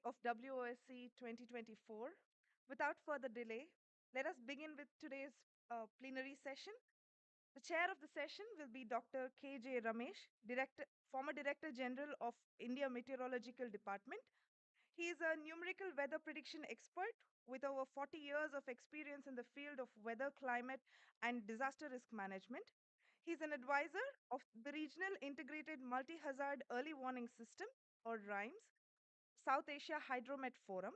of WOSC 2024. Without further delay, let us begin with today's plenary session. The chair of the session will be Dr. K.J. Ramesh, former Director General of India Meteorological Department. He is a numerical weather prediction expert with over 40 years of experience in the field of weather, climate, and disaster risk management. He's an advisor of the Regional Integrated Multi-Hazard Early Warning System, or RIMES, South Asia Hydromet Forum.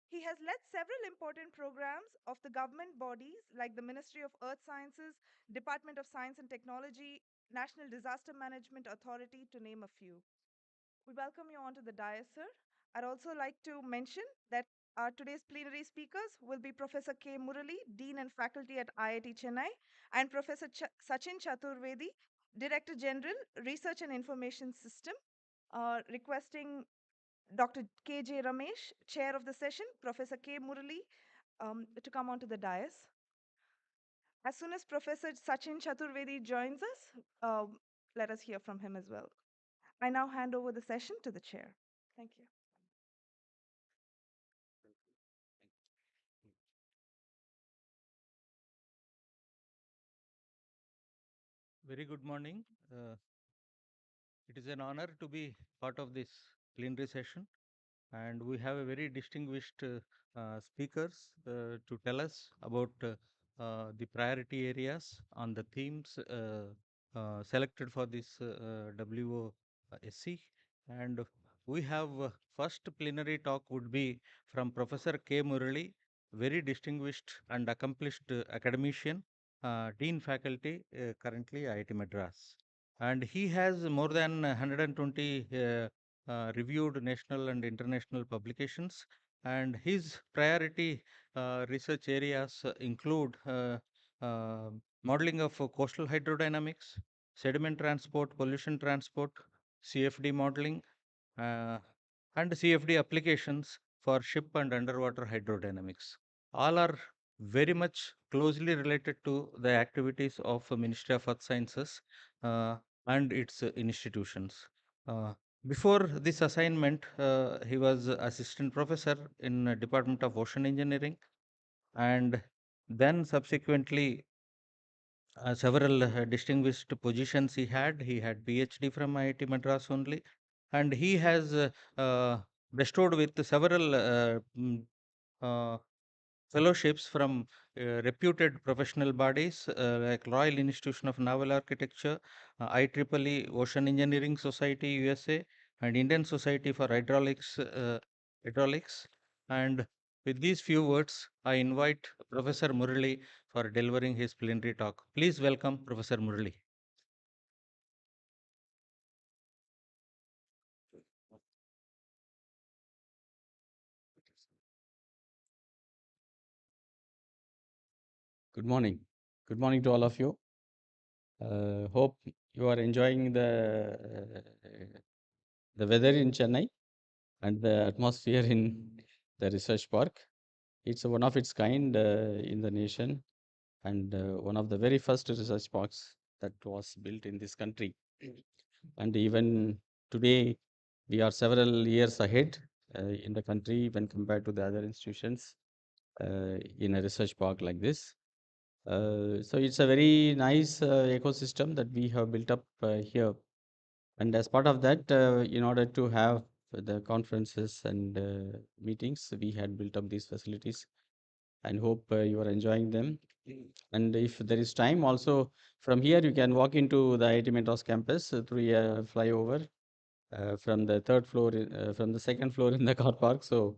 He has led several important programs of the government bodies like the Ministry of Earth Sciences, Department of Science and Technology, National Disaster Management Authority, to name a few. We welcome you onto the dais, sir. I'd also like to mention that our today's plenary speakers will be Professor K. Murali, Dean and Faculty at IIT Chennai, and Professor Sachin Chaturvedi, Director General, Research and Information System, requesting Dr. K.J. Ramesh, Chair of the session, Professor K. Murali, to come onto the dais. As soon as Professor Sachin Chaturvedi joins us, let us hear from him as well. I now hand over the session to the chair. Thank you. Very good morning. It is an honor to be part of this plenary session, and we have a very distinguished speakers to tell us about the priority areas on the themes selected for this WOSC. And we have first plenary talk would be from Professor K. Murali, very distinguished and accomplished academician, Dean Faculty, currently IIT Madras. And he has more than 120 reviewed national and international publications. And his priority research areas include modeling of coastal hydrodynamics, sediment transport, pollution transport, CFD modeling, uh, and CFD applications for ship and underwater hydrodynamics. All are very much closely related to the activities of Ministry of Earth Sciences and its institutions. Uh, Before this assignment, he was assistant professor in Department of Ocean Engineering, and then subsequently several distinguished positions he had. He had PhD from IIT Madras only, and he has bestowed with several uh, fellowships from reputed professional bodies like Royal Institution of Naval Architecture, IEEE Ocean Engineering Society USA, and Indian Society for Hydraulics. And with these few words, I invite Professor Murali for delivering his plenary talk. Please welcome Professor Murali. Good morning. Good morning to all of you. Hope you are enjoying the weather in Chennai and the atmosphere in the research park. It's one of its kind in the nation and one of the very first research parks that was built in this country. And even today, we are several years ahead in the country when compared to the other institutions in a research park like this. So it's a very nice ecosystem that we have built up here. And as part of that, in order to have the conferences and meetings, we had built up these facilities and hope you are enjoying them. And if there is time, also from here, you can walk into the IIT Madras campus through a flyover from the third floor, from the second floor in the car park. So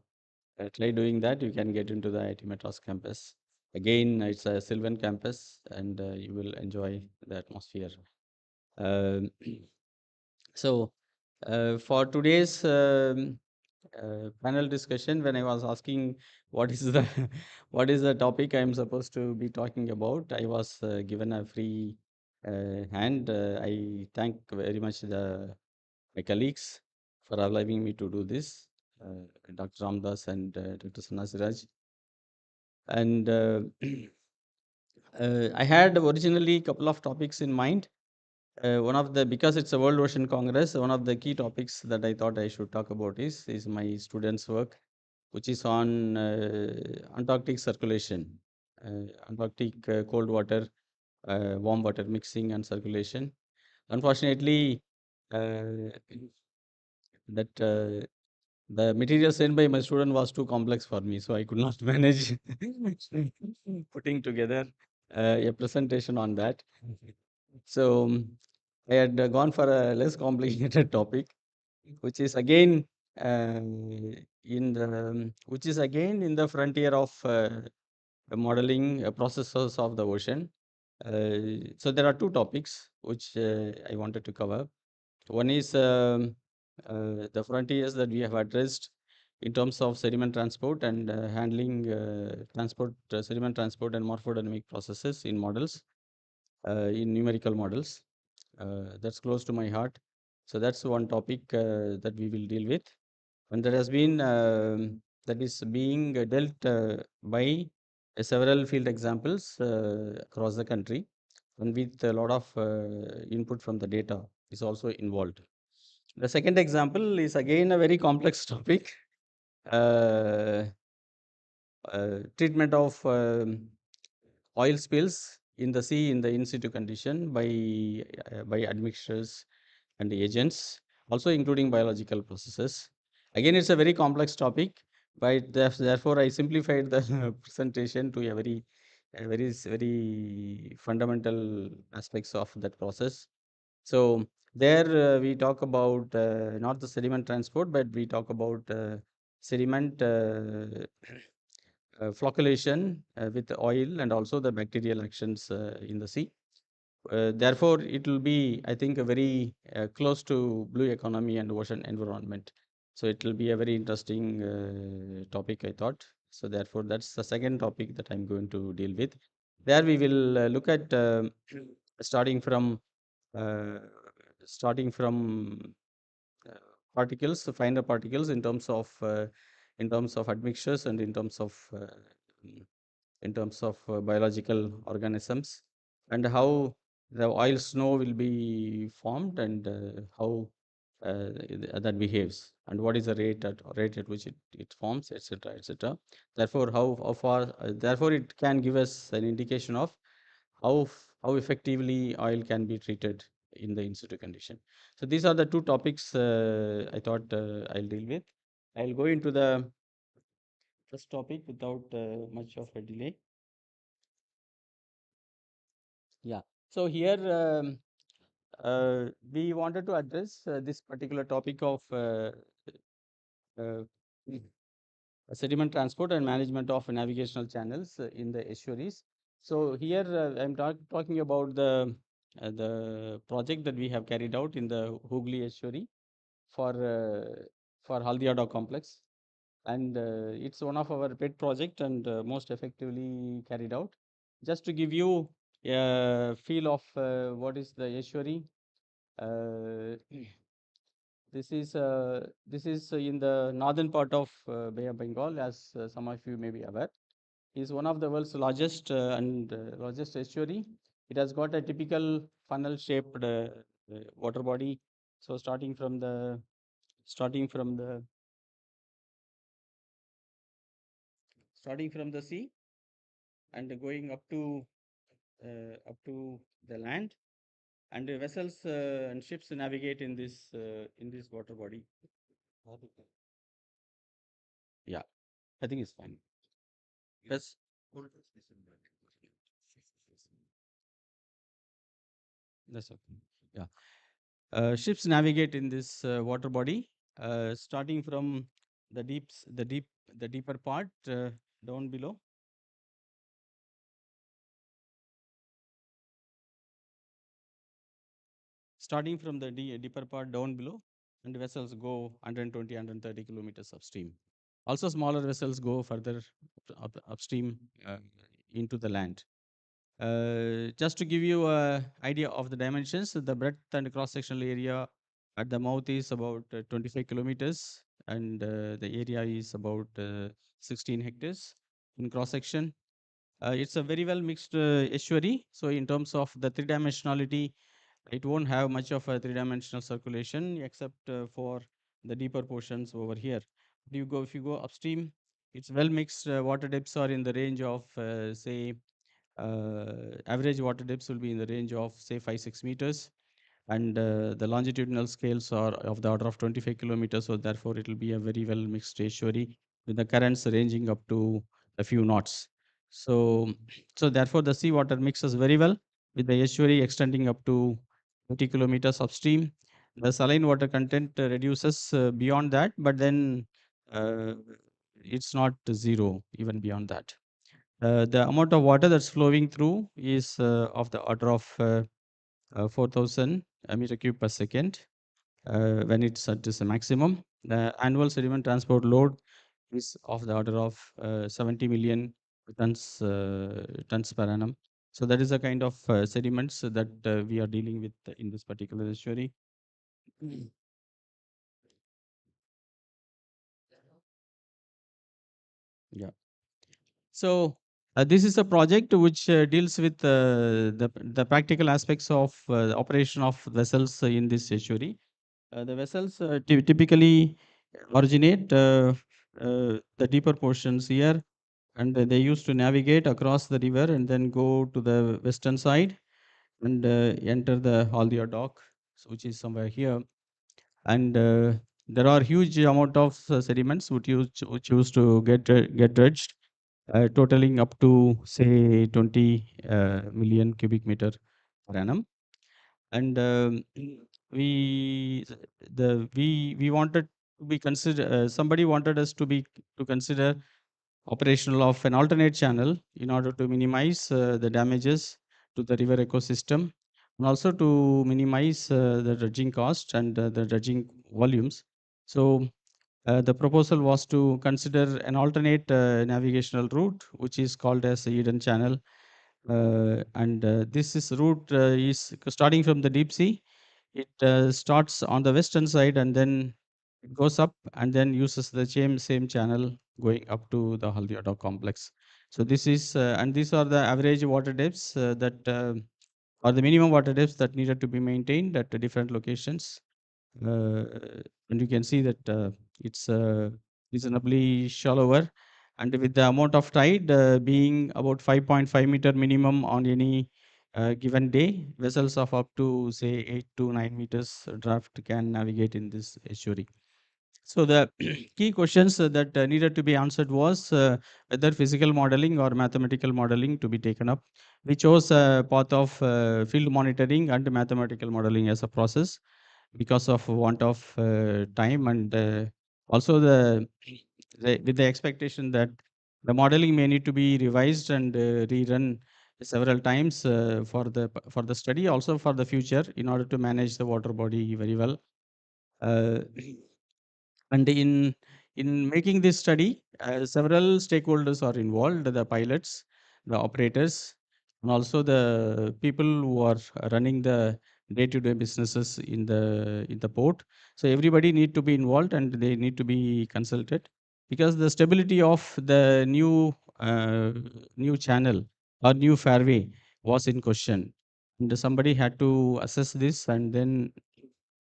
try doing that, you can get into the IIT Madras campus. Again, it's a Sylvan campus and you will enjoy the atmosphere. Um, so, for today's panel discussion, when I was asking what is the what is the topic I am supposed to be talking about, I was given a free hand. I thank very much my colleagues for allowing me to do this, Dr. Ramdas and Dr. Sanasiraj. And I had originally a couple of topics in mind, one of the, because it's a World Ocean Congress, one of the key topics that I thought I should talk about is my students' work, which is on Antarctic circulation, Antarctic cold water, warm water mixing and circulation. Unfortunately, uh, that the material sent by my student was too complex for me, so I could not manage putting together a presentation on that. So I had gone for a less complicated topic, which is again which is again in the frontier of modeling processes of the ocean. So there are two topics which I wanted to cover. One is the frontiers that we have addressed in terms of sediment transport and handling sediment transport and morphodynamic processes in models, in numerical models. That's close to my heart. So that's one topic that we will deal with. And there has been, that is being dealt by several field examples across the country, and with a lot of input from the data is also involved. The second example is again a very complex topic, uh, treatment of oil spills in the sea in the in situ condition by admixtures and agents, also including biological processes. Again, it's a very complex topic, but therefore I simplified the presentation to very fundamental aspects of that process. So there we talk about not the sediment transport, but we talk about sediment flocculation with the oil and also the bacterial actions in the sea. Therefore, it will be, I think, a very close to blue economy and ocean environment. So it will be a very interesting topic, I thought. So therefore, that's the second topic that I'm going to deal with. There we will look at starting from uh, starting from uh, particles, finer particles in terms of admixtures and mm, in terms of biological organisms, and how the oil snow will be formed, and how that behaves, and what is the rate at which it forms, etc., etc. Therefore, how far therefore it can give us an indication of how effectively oil can be treated in the in situ condition. So these are the two topics I thought I'll deal with. I'll go into the first topic without much of a delay. Yeah. So here we wanted to address this particular topic of uh, sediment transport and management of navigational channels in the estuaries. So here I'm talking about the project that we have carried out in the Hooghly estuary for Haldiada complex, and it's one of our pet project and most effectively carried out. Just to give you a feel of what is the estuary. Uh, this is in the northern part of Bay of Bengal, as some of you may be aware. Is one of the world's largest and largest estuary. It has got a typical funnel-shaped water body. So starting from the starting from the sea and going up to the land, and vessels and ships navigate in this water body. Yeah, I think it's fine. Yes. That's okay. Yeah. Ships navigate in this water body, starting from the the deeper part down below. Starting from the deeper part down below, and vessels go 120, 130 kilometers upstream. Also, smaller vessels go further upstream into the land. Just to give you an idea of the dimensions, the breadth and cross-sectional area at the mouth is about 25 kilometers, and the area is about 16 hectares in cross-section. It's a very well mixed estuary. So in terms of the three-dimensionality, It won't have much of a three-dimensional circulation except for the deeper portions over here. If you go upstream, it's well mixed. Water depths are in the range of say average water depths will be in the range of say 5-6 meters, and the longitudinal scales are of the order of 25 kilometers. So therefore, it will be a very well mixed estuary with the currents ranging up to a few knots. So, so therefore, the seawater mixes very well with the estuary extending up to 20 kilometers upstream. The saline water content reduces beyond that, but then uh, it's not zero even beyond that. The amount of water that's flowing through is of the order of 4,000 meter cube per second when it's at its maximum. The annual sediment transport load is of the order of 70 million tons per annum. So that is the kind of sediments that we are dealing with in this particular estuary. Yeah. So this is a project which deals with the practical aspects of the operation of vessels in this estuary. The vessels typically originate the deeper portions here, and they used to navigate across the river and then go to the western side and enter the Haldia dock, which is somewhere here. And there are huge amount of sediments which used to get dredged, totaling up to say 20 million cubic meter per annum. And we we wanted to be consider somebody wanted us to consider operational of an alternate channel in order to minimize the damages to the river ecosystem, and also to minimize the dredging cost and the dredging volumes. So the proposal was to consider an alternate navigational route, which is called as the Eden Channel. And this is route is starting from the deep sea. It starts on the western side and then it goes up and then uses the same channel going up to the Haldia Dock complex. So this is and these are the average water depths that are the minimum water depths that needed to be maintained at the different locations. Uh, and you can see that it's reasonably shallower, and with the amount of tide being about 5.5 meter minimum on any given day, vessels of up to say 8 to 9 meters draft can navigate in this estuary. So the key questions that needed to be answered was whether physical modeling or mathematical modeling to be taken up. We chose a path of field monitoring and mathematical modeling as a process because of want of time, and also with the expectation that the modeling may need to be revised and rerun several times for the study, also for the future, in order to manage the water body very well. Uh, and in making this study, several stakeholders are involved: the pilots, the operators, and also the people who are running the day-to-day businesses in the port. So everybody need to be involved and they need to be consulted, because the stability of the new channel or new fairway was in question. And somebody had to assess this and then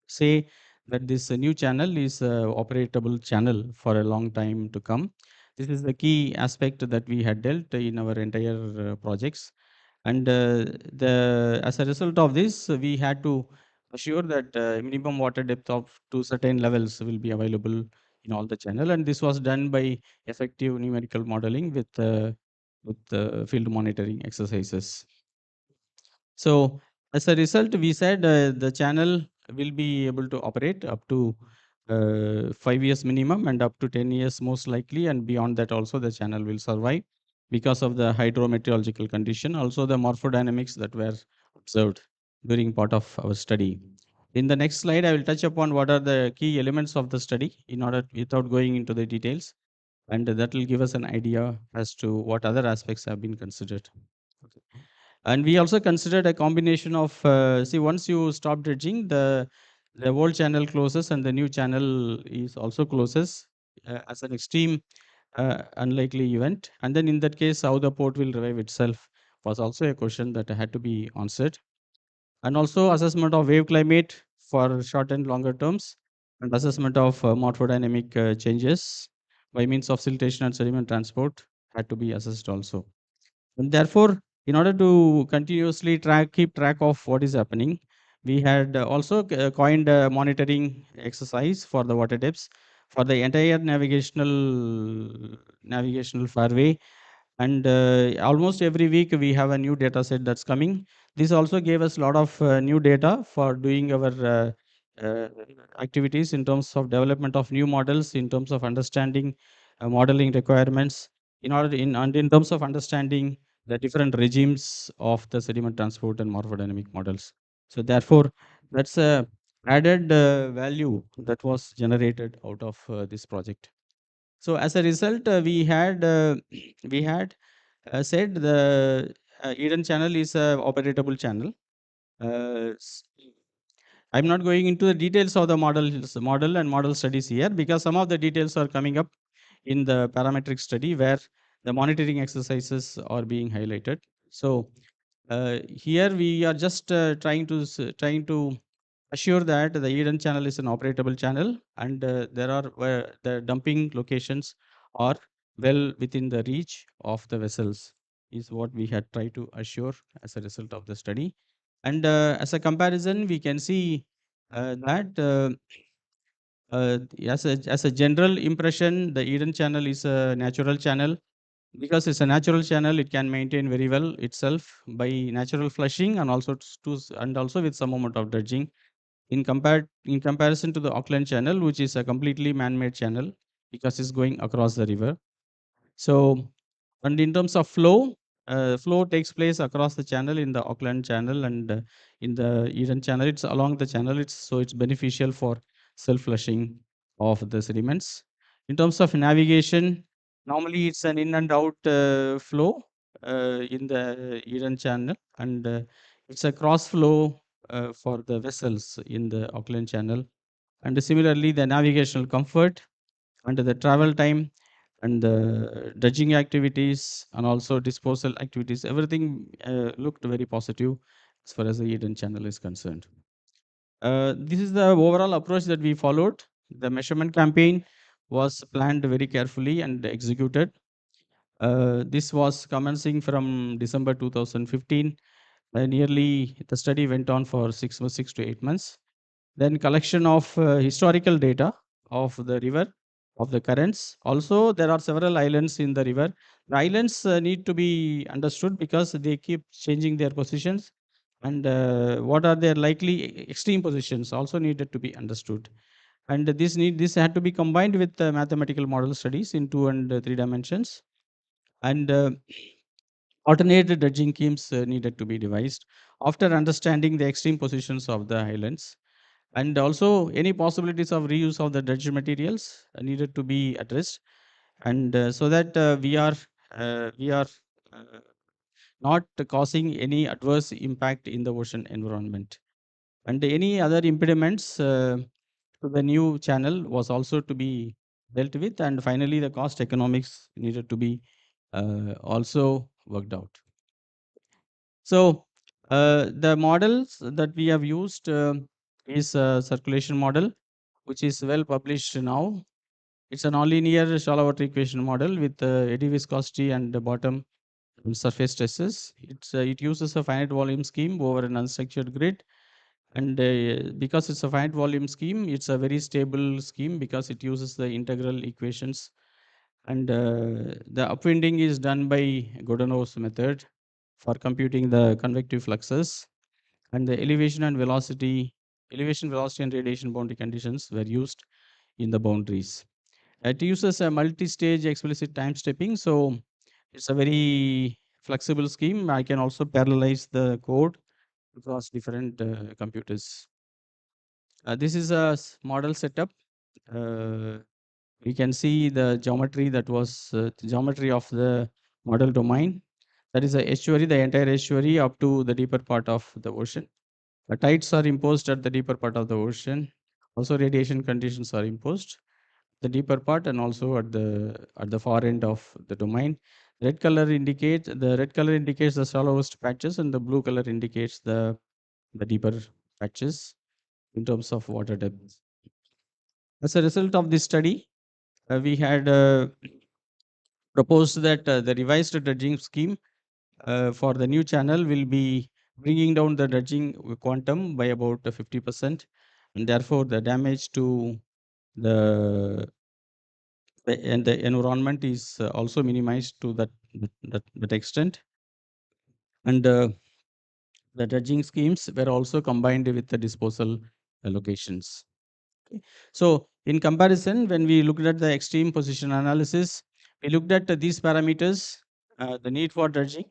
say that this new channel is a operatable channel for a long time to come. This is the key aspect that we had dealt in our entire projects. And as a result of this, we had to assure that minimum water depth of to certain levels will be available in all the channel. And this was done by effective numerical modeling with field monitoring exercises. So as a result, we said the channel will be able to operate up to 5 years minimum and up to 10 years most likely, and beyond that also the channel will survive because of the hydrometeorological condition, also the morphodynamics that were observed during part of our study. In the next slide, I will touch upon what are the key elements of the study in order without going into the details, and that will give us an idea as to what other aspects have been considered. Okay. And we also considered a combination of see, once you stop dredging, the old channel closes and the new channel is also closes as an extreme unlikely event. And then in that case, how the port will revive itself was also a question that had to be answered. and also assessment of wave climate for short and longer terms, and assessment of morphodynamic changes by means of siltation and sediment transport had to be assessed also. And therefore, in order to continuously keep track of what is happening, we had also coined a monitoring exercise for the water depths for the entire navigational fairway, and almost every week we have a new data set that's coming. This also gave us a lot of new data for doing our uh, activities in terms of development of new models, in terms of understanding modeling requirements, and in terms of understanding the different regimes of the sediment transport and morphodynamic models. So therefore, that's a added value that was generated out of this project. So as a result, we had said the Eden channel is a operatable channel. Uh, s- I'm not going into the details of the model and model studies here, because some of the details are coming up in the parametric study where the monitoring exercises are being highlighted. So here we are just trying to assure that the Eden channel is an operatable channel, and there are the dumping locations are well within the reach of the vessels, is what we had tried to assure as a result of the study. And as a comparison, we can see that as a general impression, the Eden channel is a natural channel. Because it's a natural channel, it can maintain very well itself by natural flushing, and also and also with some amount of dredging. In comparison to the Auckland Channel, which is a completely man-made channel because it's going across the river. So, and in terms of flow, flow takes place across the channel in the Auckland Channel, and in the Eden Channel, it's along the channel. It's beneficial for self-flushing of the sediments. In terms of navigation, normally it's an in and out flow in the Eden Channel, and it's a cross flow for the vessels in the Auckland Channel. And similarly, the navigational comfort and the travel time and the dredging activities and also disposal activities, everything looked very positive as far as the Eden Channel is concerned. This is the overall approach that we followed. The measurement campaign was planned very carefully and executed. This was commencing from December 2015. Nearly the study went on for 6 to 8 months. Then collection of historical data of the river, of the currents. Also, there are several islands in the river. The islands need to be understood because they keep changing their positions, and what are their likely extreme positions also needed to be understood. And this had to be combined with mathematical model studies in 2 and 3 dimensions. And alternate dredging schemes needed to be devised after understanding the extreme positions of the islands, and also any possibilities of reuse of the dredged materials needed to be addressed, and so that we are uh, not causing any adverse impact in the ocean environment, and any other impediments to the new channel was also to be dealt with, and finally the cost economics needed to be also worked out. So the models that we have used is a circulation model, which is well published now. It's a nonlinear shallow water equation model with eddy viscosity and the bottom surface stresses. It uses a finite volume scheme over an unstructured grid, and because it's a finite volume scheme, it's a very stable scheme because it uses the integral equations, and the upwinding is done by Godunov's method for computing the convective fluxes, and the elevation, velocity, and radiation boundary conditions were used in the boundaries. It uses a multi-stage explicit time stepping, so it's a very flexible scheme. I can also parallelize the code across different computers. This is a model setup. Uh, we can see the geometry that was the geometry of the model domain. That is the estuary, the entire estuary up to the deeper part of the ocean. The tides are imposed at the deeper part of the ocean. Also, radiation conditions are imposed the deeper part and also at the far end of the domain. The red color indicates the shallowest patches, and the blue color indicates the the deeper patches in terms of water depth. As a result of this study, we had proposed that the revised dredging scheme for the new channel will be bringing down the dredging quantum by about 50%, and therefore the damage to the and the environment is also minimized to that extent. And the dredging schemes were also combined with the disposal locations. Okay. So in comparison, when we looked at the extreme position analysis, we looked at these parameters, the need for dredging,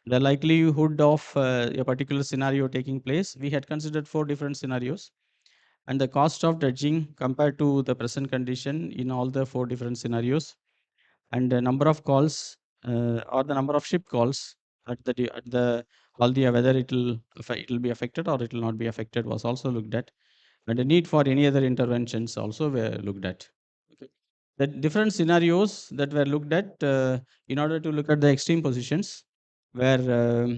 the likelihood of a particular scenario taking place. We had considered 4 different scenarios, and the cost of dredging compared to the present condition in all the 4 different scenarios, and the number of calls or the number of ship calls at the Haldia, whether it will be affected or it will not be affected, was also looked at, and the need for any other interventions also were looked at. Okay. The different scenarios that were looked at in order to look at the extreme positions, where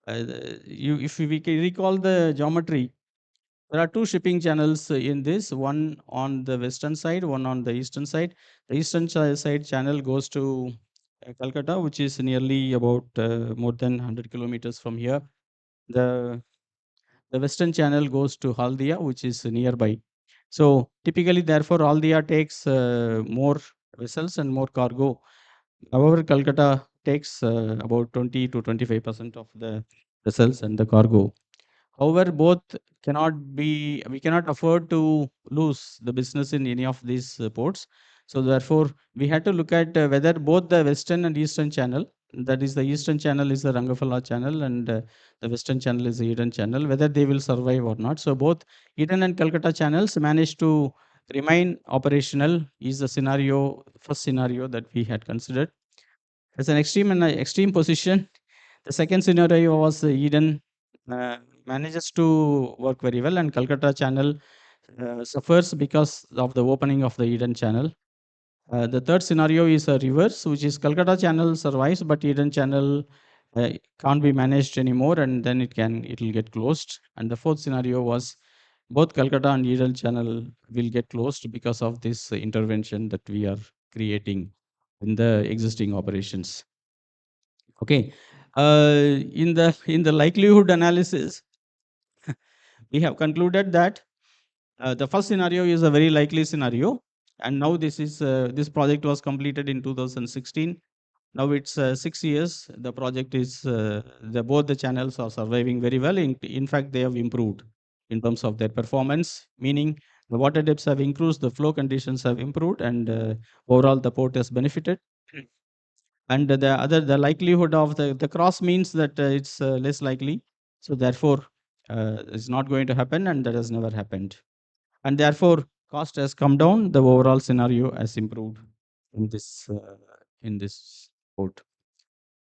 if we can recall the geometry, there are 2 shipping channels in this, one on the western side, one on the eastern side. The eastern side channel goes to Calcutta, which is nearly about more than 100 kilometers from here. The western channel goes to Haldia, which is nearby. So typically, therefore, Haldia takes more vessels and more cargo. However, Calcutta takes about 20 to 25% of the vessels and the cargo. However, both we cannot afford to lose the business in any of these ports. So therefore, we had to look at whether both the western and eastern channel, that is the eastern channel is the Rangafala channel, and the western channel is the Eden channel, whether they will survive or not. So both Eden and Calcutta channels managed to remain operational is the first scenario that we had considered. As an extreme position, the second scenario was Eden uh, manages to work very well, and Calcutta channel suffers because of the opening of the Eden channel. The third scenario is a reverse, which is Calcutta channel survives, but Eden channel can't be managed anymore, and then it will get closed. And the fourth scenario was both Calcutta and Eden channel will get closed because of this intervention that we are creating in the existing operations. Okay. In the likelihood analysis, we have concluded that the first scenario is a very likely scenario, and now this project was completed in 2016. Now it's 6 years. The project is both the channels are surviving very well. In fact, they have improved in terms of their performance, meaning the water depths have increased, the flow conditions have improved, and overall the port has benefited. And the likelihood of the cross means that it's less likely, so therefore it's not going to happen, and that has never happened, and therefore cost has come down, the overall scenario has improved in this port.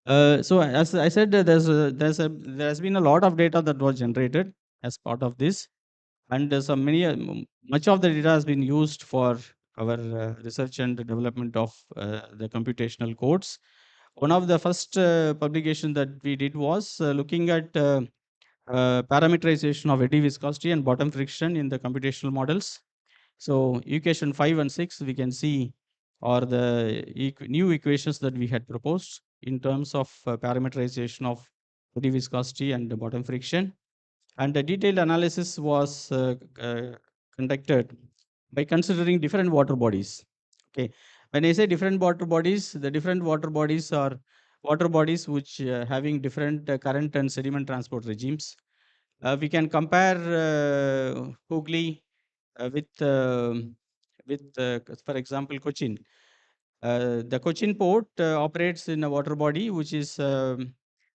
So as I said, there has been a lot of data that was generated as part of this, and much of the data has been used for our research and development of the computational codes. One of the first publication that we did was looking at parameterization of eddy viscosity and bottom friction in the computational models. So equation 5 and 6 we can see are the new equations that we had proposed in terms of parameterization of eddy viscosity and the bottom friction. And the detailed analysis was conducted by considering different water bodies. Okay, when I say different water bodies, the different water bodies are water bodies which having different current and sediment transport regimes. We can compare Hooghly with for example Cochin. The Cochin port operates in a water body which is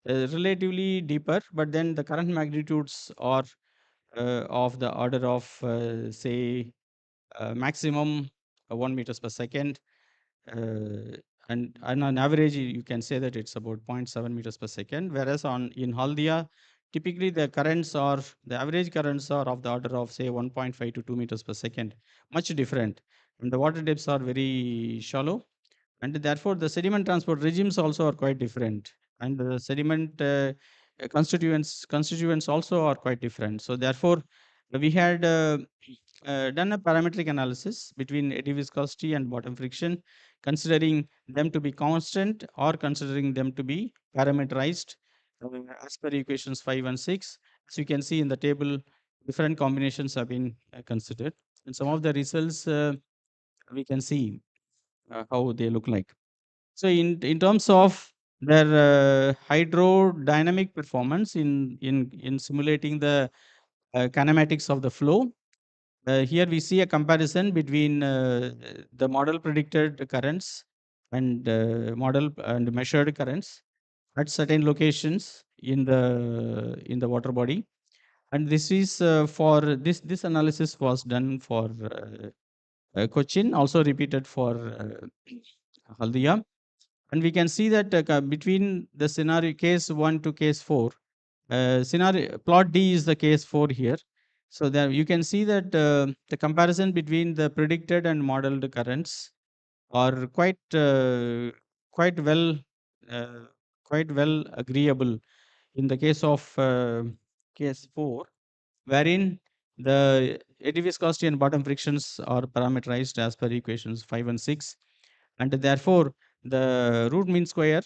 relatively deeper, but then the current magnitudes are of the order of say maximum 1 meters per second, and on average you can say that it's about 0.7 meters per second, whereas in Haldia typically the average currents are of the order of say 1.5 to 2 meters per second, much different, and the water depths are very shallow, and therefore the sediment transport regimes also are quite different, and the sediment constituents also are quite different. So therefore, we had done a parametric analysis between eddy viscosity and bottom friction, considering them to be constant or considering them to be parameterized as per equations 5 and 6. As you can see in the table, different combinations have been considered. And some of the results we can see how they look like. So in terms of their hydrodynamic performance in simulating the kinematics of the flow, here we see a comparison between the model predicted currents and model and measured currents at certain locations in the water body. And this is for this analysis was done for Cochin, also repeated for Haldia. And we can see that between the scenario case 1 to case 4, scenario plot D is the case 4 here. So there you can see that the comparison between the predicted and modeled currents are quite well uh, quite well agreeable in the case of case 4, wherein the eddy viscosity and bottom frictions are parameterized as per equations 5 and 6, and therefore the root mean square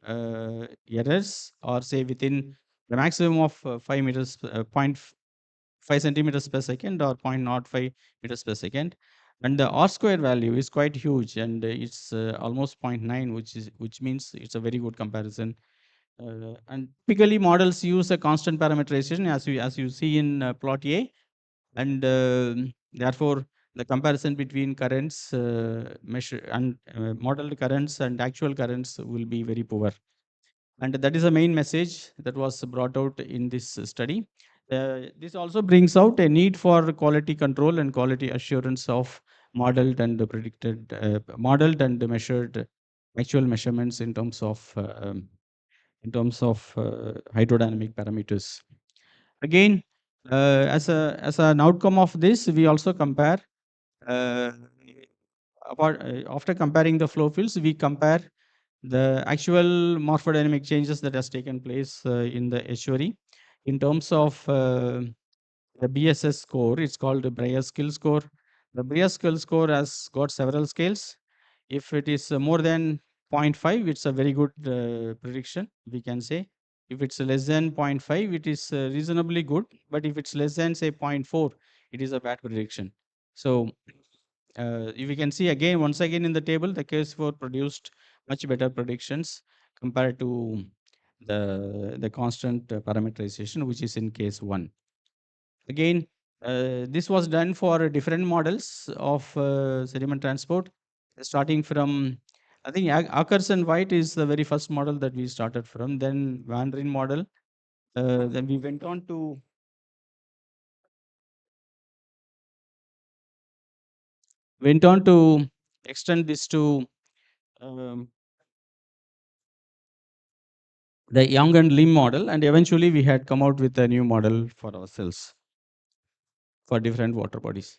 errors are say within the maximum of 5 meters, 0.5 centimeters per second or 0.05 meters per second, and the R square value is quite huge, and it's almost zero point 0.9, which means it's a very good comparison. And typically models use a constant parameterization as you see in plot A, and therefore the comparison between currents measure and modeled currents and actual currents will be very poor. And that is the main message that was brought out in this study. This also brings out a need for quality control and quality assurance of modeled and measured actual measurements in terms of hydrodynamic parameters. Again, as an outcome of this, we also compare uh, after comparing the flow fields, we compare the actual morphodynamic changes that has taken place in the estuary in terms of the BSS score. It's called the Breyer skill score. The Breyer skill score has got several scales. If it is more than zero point 0.5, it's a very good prediction, we can say. If it's less than 0.5, it is reasonably good. But if it's less than say zero point 0.4, it is a bad prediction. So if we can see again, once again in the table, the case 4 produced much better predictions compared to the constant parameterization, which is in case 1. Again, this was done for different models of sediment transport, starting from, I think Akers and White is the very first model that we started from, then Van Ryn model. Then we went on to extend this to um, the Young and Lim model, and eventually we had come out with a new model for ourselves for different water bodies.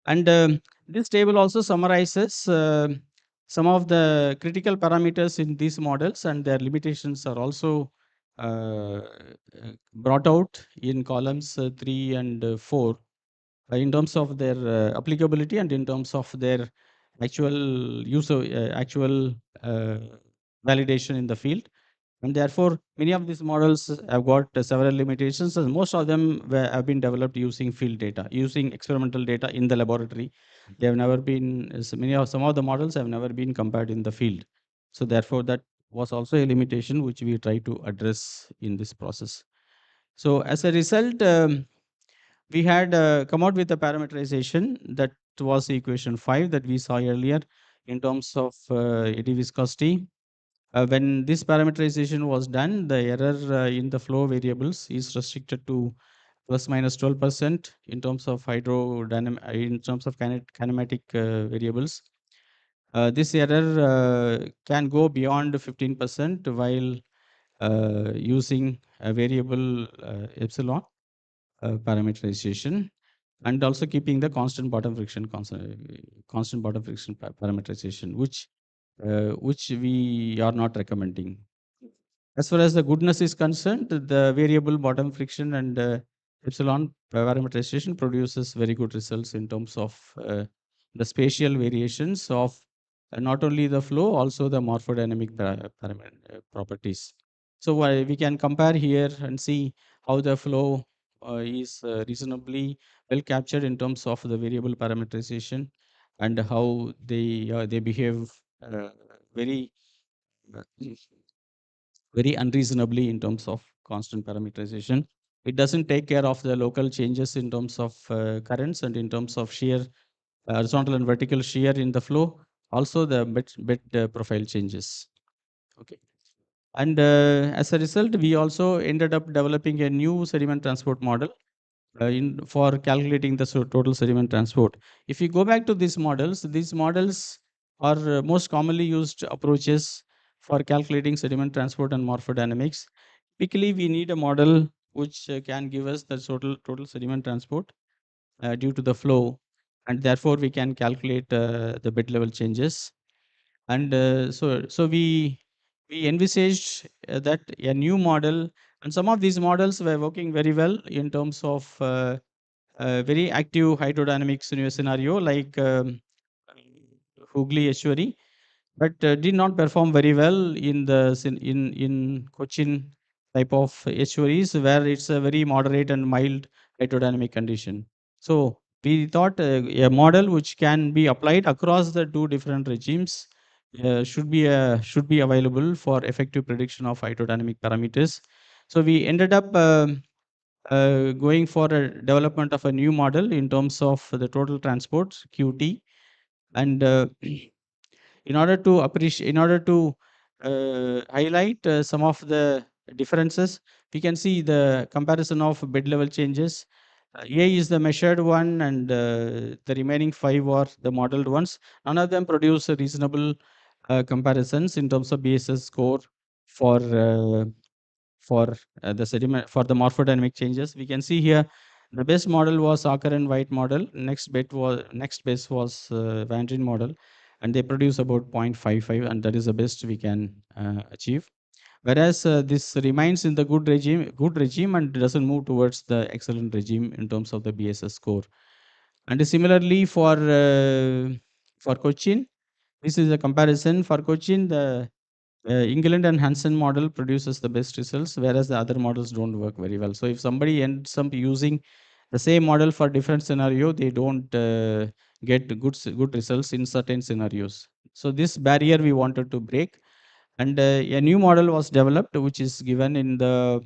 And this table also summarizes some of the critical parameters in these models, and their limitations are also uh, brought out in columns 3 and 4 in terms of their applicability and in terms of their actual use of actual uh, validation in the field. And therefore, many of these models have got several limitations, and most of them have been developed using field data, using experimental data in the laboratory. They have never been, some of the models have never been compared in the field. So therefore, that was also a limitation which we try to address in this process. So as a result, we had come out with a parameterization that was equation 5 that we saw earlier in terms of eddy viscosity. When this parameterization was done, the error in the flow variables is restricted to plus minus 12% in terms of in terms of kinematic variables. This error can go beyond 15% while using a variable epsilon parameterization, and also keeping the constant bottom friction parameterization, which we are not recommending. As far as the goodness is concerned, the variable bottom friction and epsilon parameterization produces very good results in terms of the spatial variations of not only the flow, also the morphodynamic properties. So we can compare here and see how the flow is reasonably well captured in terms of the variable parameterization and how they behave very uh, very unreasonably in terms of constant parameterization. It doesn't take care of the local changes in terms of currents and in terms of shear, horizontal and vertical shear in the flow. Also, the bed profile changes. Okay. And as a result, we also ended up developing a new sediment transport model for calculating the total sediment transport. If you go back to these models are most commonly used approaches for calculating sediment transport and morphodynamics. Typically, we need a model which can give us the total sediment transport due to the flow, and therefore we can calculate the bed level changes. And we envisaged that a new model, and some of these models were working very well in terms of very active hydrodynamic scenario like Hooghly estuary, but did not perform very well in in Cochin type of estuaries where it's a very moderate and mild hydrodynamic condition. So we thought a model which can be applied across the two different regimes should be available for effective prediction of hydrodynamic parameters. So we ended up going for a development of a new model in terms of the total transport QT, and in order to highlight some of the differences, we can see the comparison of bed level changes. A is the measured one, and the remaining 5 are the modeled ones. None of them produce a reasonable comparisons in terms of BSS score for the sediment for the morphodynamic changes. We can see here the best model was Acker and White model. Next best was Van Ryn model, and they produce about 0.55, and that is the best we can achieve. Whereas this remains in the good regime, and doesn't move towards the excellent regime in terms of the BSS score. And similarly for Cochin, this is a comparison for Cochin. The England and Hansen model produces the best results, whereas the other models don't work very well. So if somebody ends up using the same model for different scenario, they don't get good results in certain scenarios. So this barrier we wanted to break, and a new model was developed, which is given in the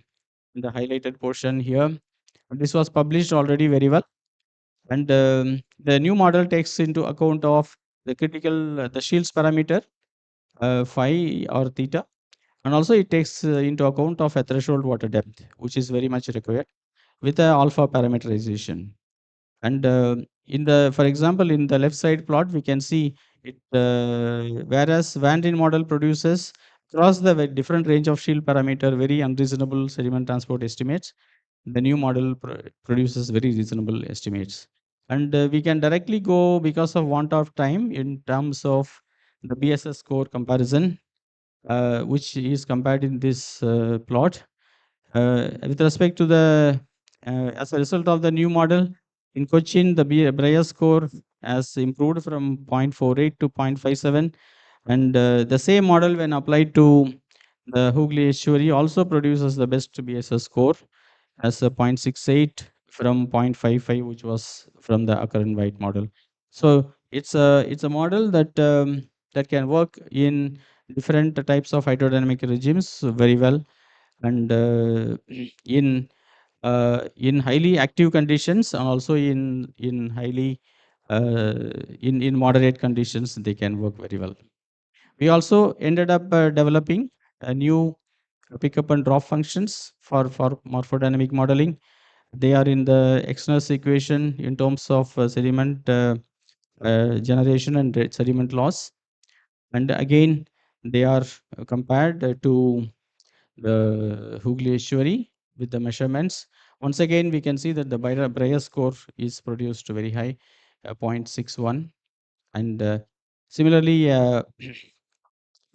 highlighted portion here. This was published already very well, and the new model takes into account of the critical the Shields parameter phi or theta, and also it takes into account of a threshold water depth, which is very much required with a alpha parameterization. And in the for example in the left side plot we can see it whereas Van Ryn model produces across the different range of shield parameter very unreasonable sediment transport estimates, the new model produces very reasonable estimates. And we can directly go, because of want of time, in terms of the BSS score comparison, which is compared in this plot. With respect to as a result of the new model, in Cochin, the Breyer score has improved from 0.48 to 0.57, and the same model, when applied to the Hooghly estuary, also produces the best BSS score as a 0.68 from 0.55, which was from the Acker and White model. So it's a model that can work in different types of hydrodynamic regimes very well, and in highly active conditions, and also in highly in moderate conditions they can work very well. We also ended up developing a new pickup and drop functions for morphodynamic modeling. They are in the Exner's equation in terms of sediment generation and sediment loss, and again they are compared to the Hooghly estuary with the measurements. Once again, we can see that the Breyer score is produced very high, 0.61, and similarly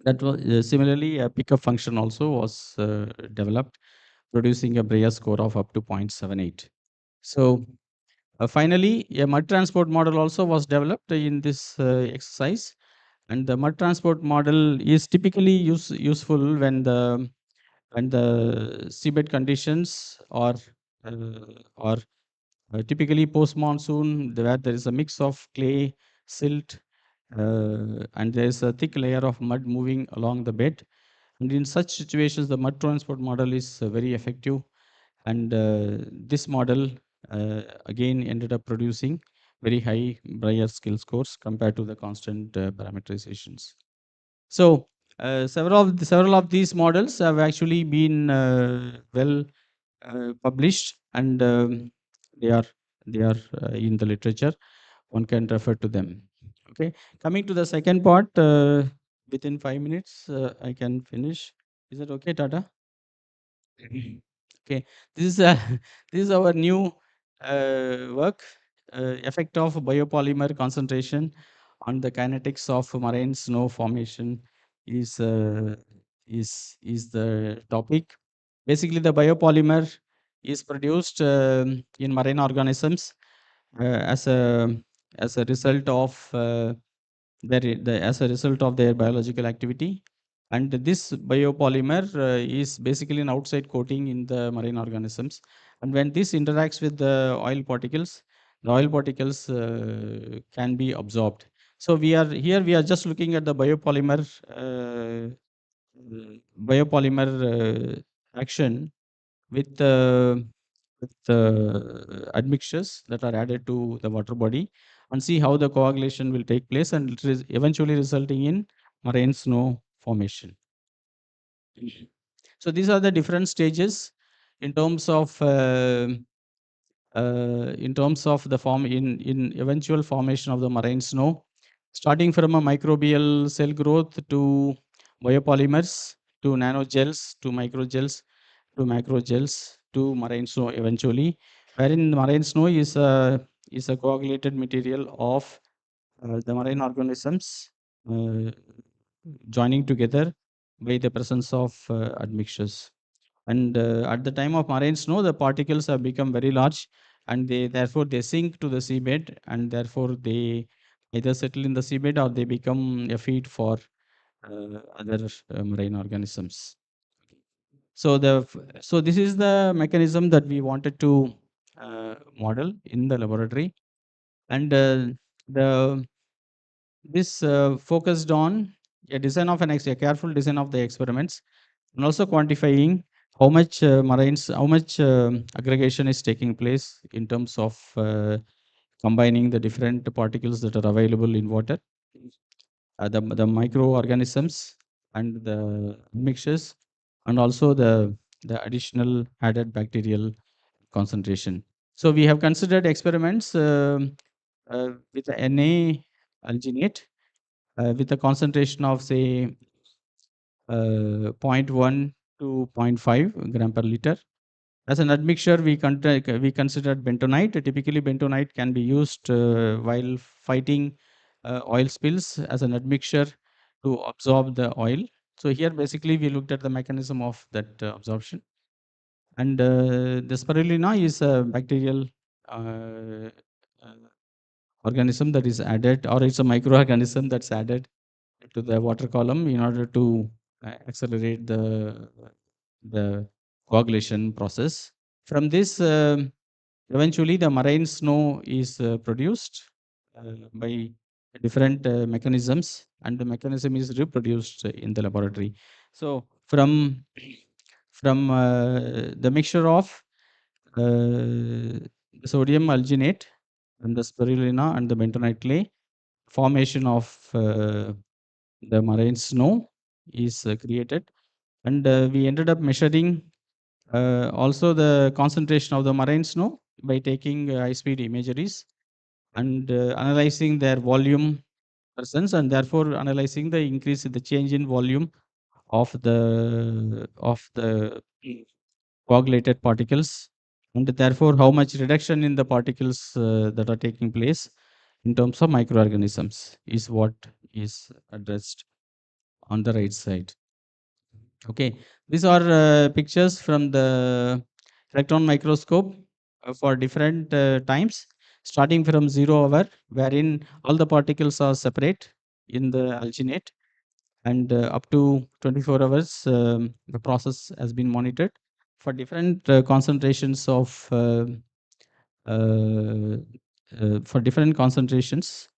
That was similarly a pickup function also was developed, producing a Breyer score of up to 0.78. So finally, a mud transport model also was developed in this exercise, and the mud transport model is typically useful when the seabed conditions are typically post monsoon, where there is a mix of clay, silt, and there is a thick layer of mud moving along the bed. And in such situations, the mud transport model is very effective. And this model again ended up producing very high Breyer skill scores compared to the constant parameterizations. So several of these models have actually been well published, and they are they are in the literature. One can refer to them. Okay, coming to the second part, within 5 minutes I can finish. Is that okay, Tata? Okay, this is this is our new work, effect of biopolymer concentration on the kinetics of marine snow formation is is the topic. Basically, the biopolymer is produced in marine organisms as a result of as a result of their biological activity. And this biopolymer is basically an outside coating in the marine organisms. And when this interacts with the oil particles can be absorbed. So we are just looking at the biopolymer action with admixtures that are added to the water body, and see how the coagulation will take place, and it is eventually resulting in marine snow formation. So these are the different stages in terms of the form in eventual formation of the marine snow, starting from a microbial cell growth to biopolymers to nanogels to microgels to macrogels to marine snow eventually, wherein marine snow is a coagulated material of the marine organisms uh, joining together by the presence of admixtures. And at the time of marine snow, the particles have become very large, and they sink to the seabed, and therefore they either settle in the seabed or they become a feed for other marine organisms. So this is the mechanism that we wanted to model in the laboratory, and the this focused on a design of a careful design of the experiments, and also quantifying how much aggregation is taking place in terms of combining the different particles that are available in water, the microorganisms and the mixtures, and also the additional added bacterial concentration. So we have considered experiments with the Na alginate with a concentration of say zero point 0.1 to zero point 0.5 gram per liter. As an admixture, we considered bentonite. Typically, bentonite can be used while fighting oil spills as an admixture to absorb the oil. So here, basically, we looked at the mechanism of that absorption. And the spirulina is a bacterial uh, uh, organism that is added, or it's a microorganism that's added to the water column in order to accelerate the coagulation process. From this, eventually the marine snow is produced by different mechanisms, and the mechanism is reproduced in the laboratory. So from the mixture of the sodium alginate and the spirulina and the bentonite clay, formation of the marine snow is created, and we ended up measuring also the concentration of the marine snow by taking high-speed imageries and analyzing their volume presence, and therefore analyzing the increase in the change in volume of the coagulated particles, and therefore how much reduction in the particles that are taking place in terms of microorganisms is what is addressed. on the right side. Okay, these are pictures from the electron microscope for different times, starting from 0 hour, wherein all the particles are separate in the alginate, and up to 24 hours, the process has been monitored for different concentrations of uh, for different concentrations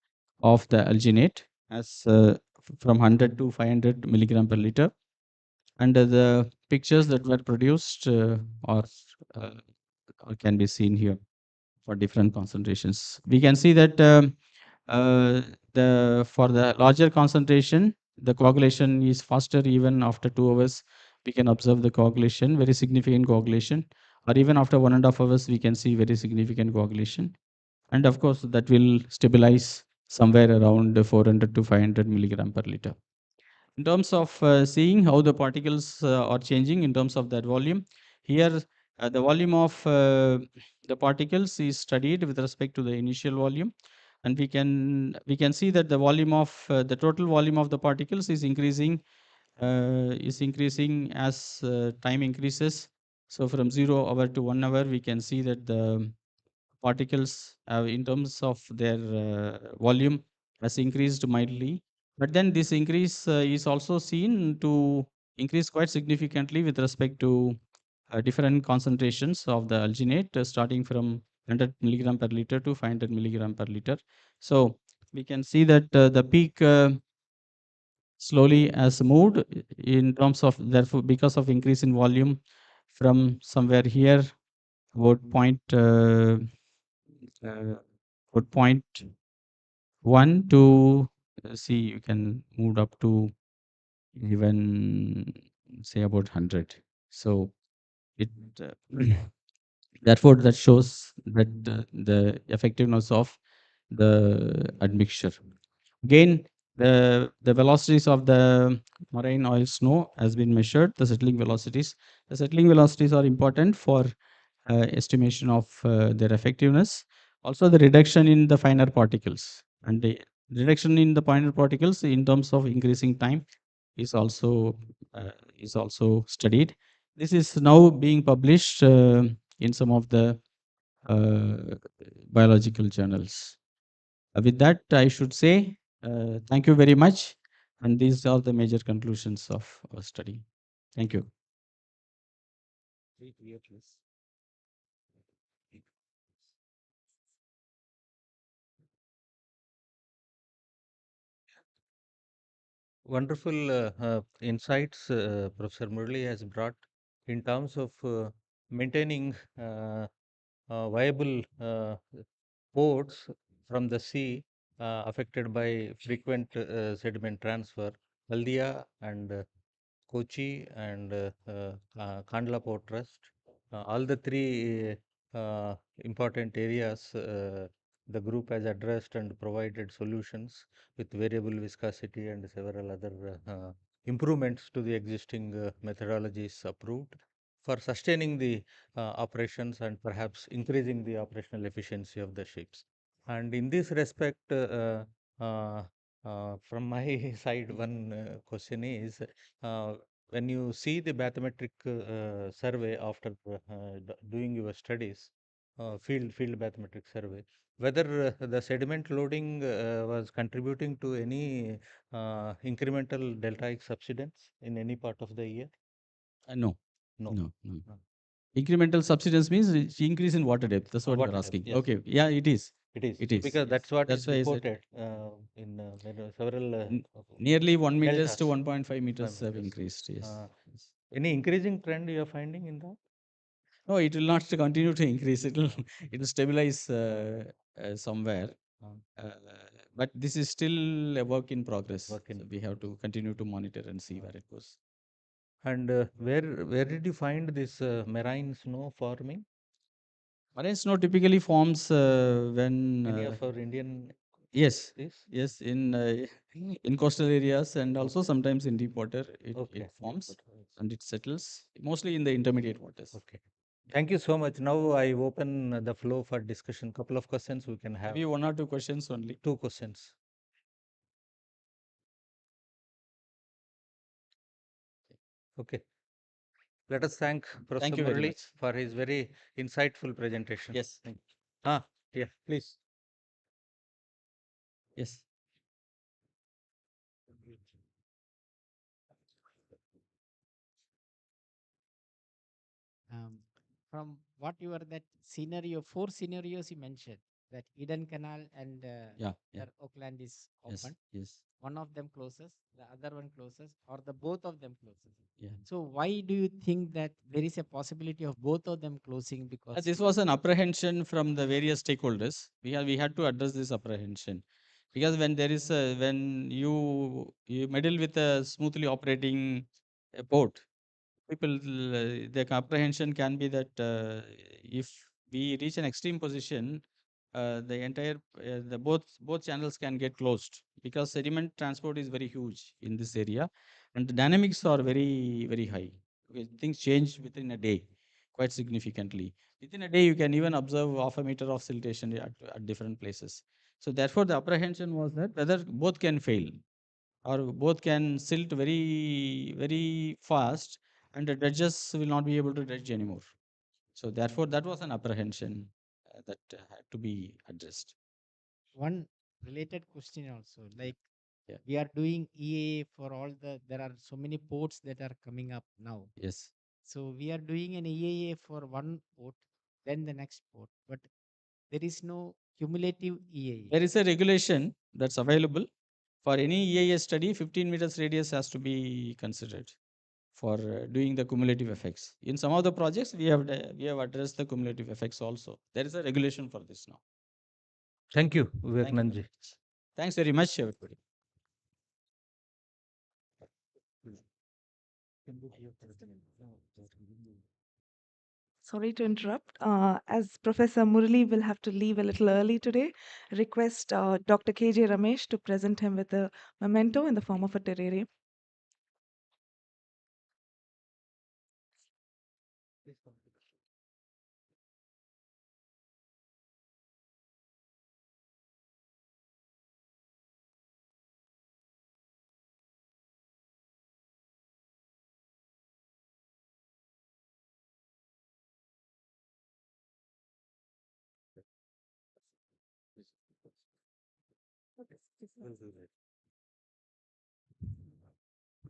of the alginate, as from 100 to 500 milligram per liter. And the pictures that were produced are uh, can be seen here for different concentrations. We can see that uh, the for the larger concentration, the coagulation is faster. Even after 2 hours, we can observe the coagulation, very significant coagulation, or even after 1.5 hours, we can see very significant coagulation. And of course, that will stabilize somewhere around 400 to 500 milligram per liter. In terms of seeing how the particles are changing in terms of that volume, here the volume of the particles is studied with respect to the initial volume, and we can see that the volume of the total volume of the particles is increasing as time increases. So from 0 hour to 1 hour, we can see that the particles in terms of their volume has increased mildly, but then this increase is also seen to increase quite significantly with respect to different concentrations of the alginate, starting from 100 milligram per liter to 500 milligram per liter. So we can see that the peak slowly has moved in terms of, therefore, because of increase in volume from somewhere here about uh, point 1 to see, you can move up to even say about 100. So it uh, therefore that shows that the effectiveness of the admixture. Again, the velocities of the marine oil snow has been measured, the settling velocities. The settling velocities are important for estimation of their effectiveness. Also, the reduction in the finer particles, and the reduction in the finer particles in terms of increasing time is also uh, studied. This is now being published in some of the uh, biological journals. With that, I should say thank you very much, and these are the major conclusions of our study. Thank you. Wonderful insights Professor Murali has brought in terms of maintaining viable ports from the sea affected by frequent sediment transfer. Haldia and Kochi and Kandla Port Trust, all the three important areas the group has addressed and provided solutions with variable viscosity and several other improvements to the existing methodologies approved for sustaining the operations and perhaps increasing the operational efficiency of the ships. And in this respect, from my side, one question is, when you see the bathymetric survey after doing your studies, field bathymetric survey, whether the sediment loading was contributing to any incremental delta X subsidence in any part of the year? No, No. no, no. No. Incremental subsidence means it's increase in water depth. That's what Water you're depth, asking. yes. Okay. Yeah, it is. It is. It is. Because Yes. that's what That's is why I said reported in several nearly 1 meters deltas. to 1.5 meters 5 have meters. increased. Yes. Uh, Yes. any increasing trend you are finding in that? No, it will not continue to increase. It will stabilize somewhere. Uh, Uh, but this is still a work in progress. Work in. So we have to continue to monitor and see where it goes. And where did you find this marine snow forming? Marine snow typically forms when Any of our Indian yes, this? yes, in coastal areas, and also Okay. sometimes in deep water it Okay. forms Deep water. and it settles mostly in the intermediate waters. Okay. Thank you so much. Now I open the floor for discussion. Couple of questions we can have. Maybe 1 or 2 questions only. Two questions. Okay. Let us thank Professor Thank you very Murali much. for his very insightful presentation. Yes. Yeah, please. Yes. um, from what you are that scenario, 4 scenarios you mentioned, that Eden Canal and Yeah. Yeah. their Oakland is Yes. open. Yes. One of them closes, the other one closes, or the both of them closes. Yeah. So why do you think that there is a possibility of both of them closing? Because This was an apprehension from the various stakeholders. We had to address this apprehension because when there is a, when you meddle with a smoothly operating port, people the apprehension can be that if we reach an extreme position, the entire the both channels can get closed because sediment transport is very huge in this area, and the dynamics are very high. Okay, things change within a day quite significantly. Within a day, you can even observe half a meter of siltation at different places. So therefore, the apprehension was that whether both can fail or both can silt very fast, and the dredges will not be able to dredge anymore. So therefore, that was an apprehension that had to be addressed. one related question also, like Yeah. we are doing EAA for all there are so many ports that are coming up now. Yes. So we are doing an EAA for one port, then the next port, but there is no cumulative EAA. There is a regulation that's available for any EIS study. 15 meters radius has to be considered for doing the cumulative effects. In some of the projects, we have addressed the cumulative effects also. There is a regulation for this now. Thank you, Thank you very Vivekanand ji. much. Thanks very much, everybody. Sorry to interrupt. As Professor Murali will have to leave a little early today, request Dr. KJ Ramesh to present him with a memento in the form of a terrarium.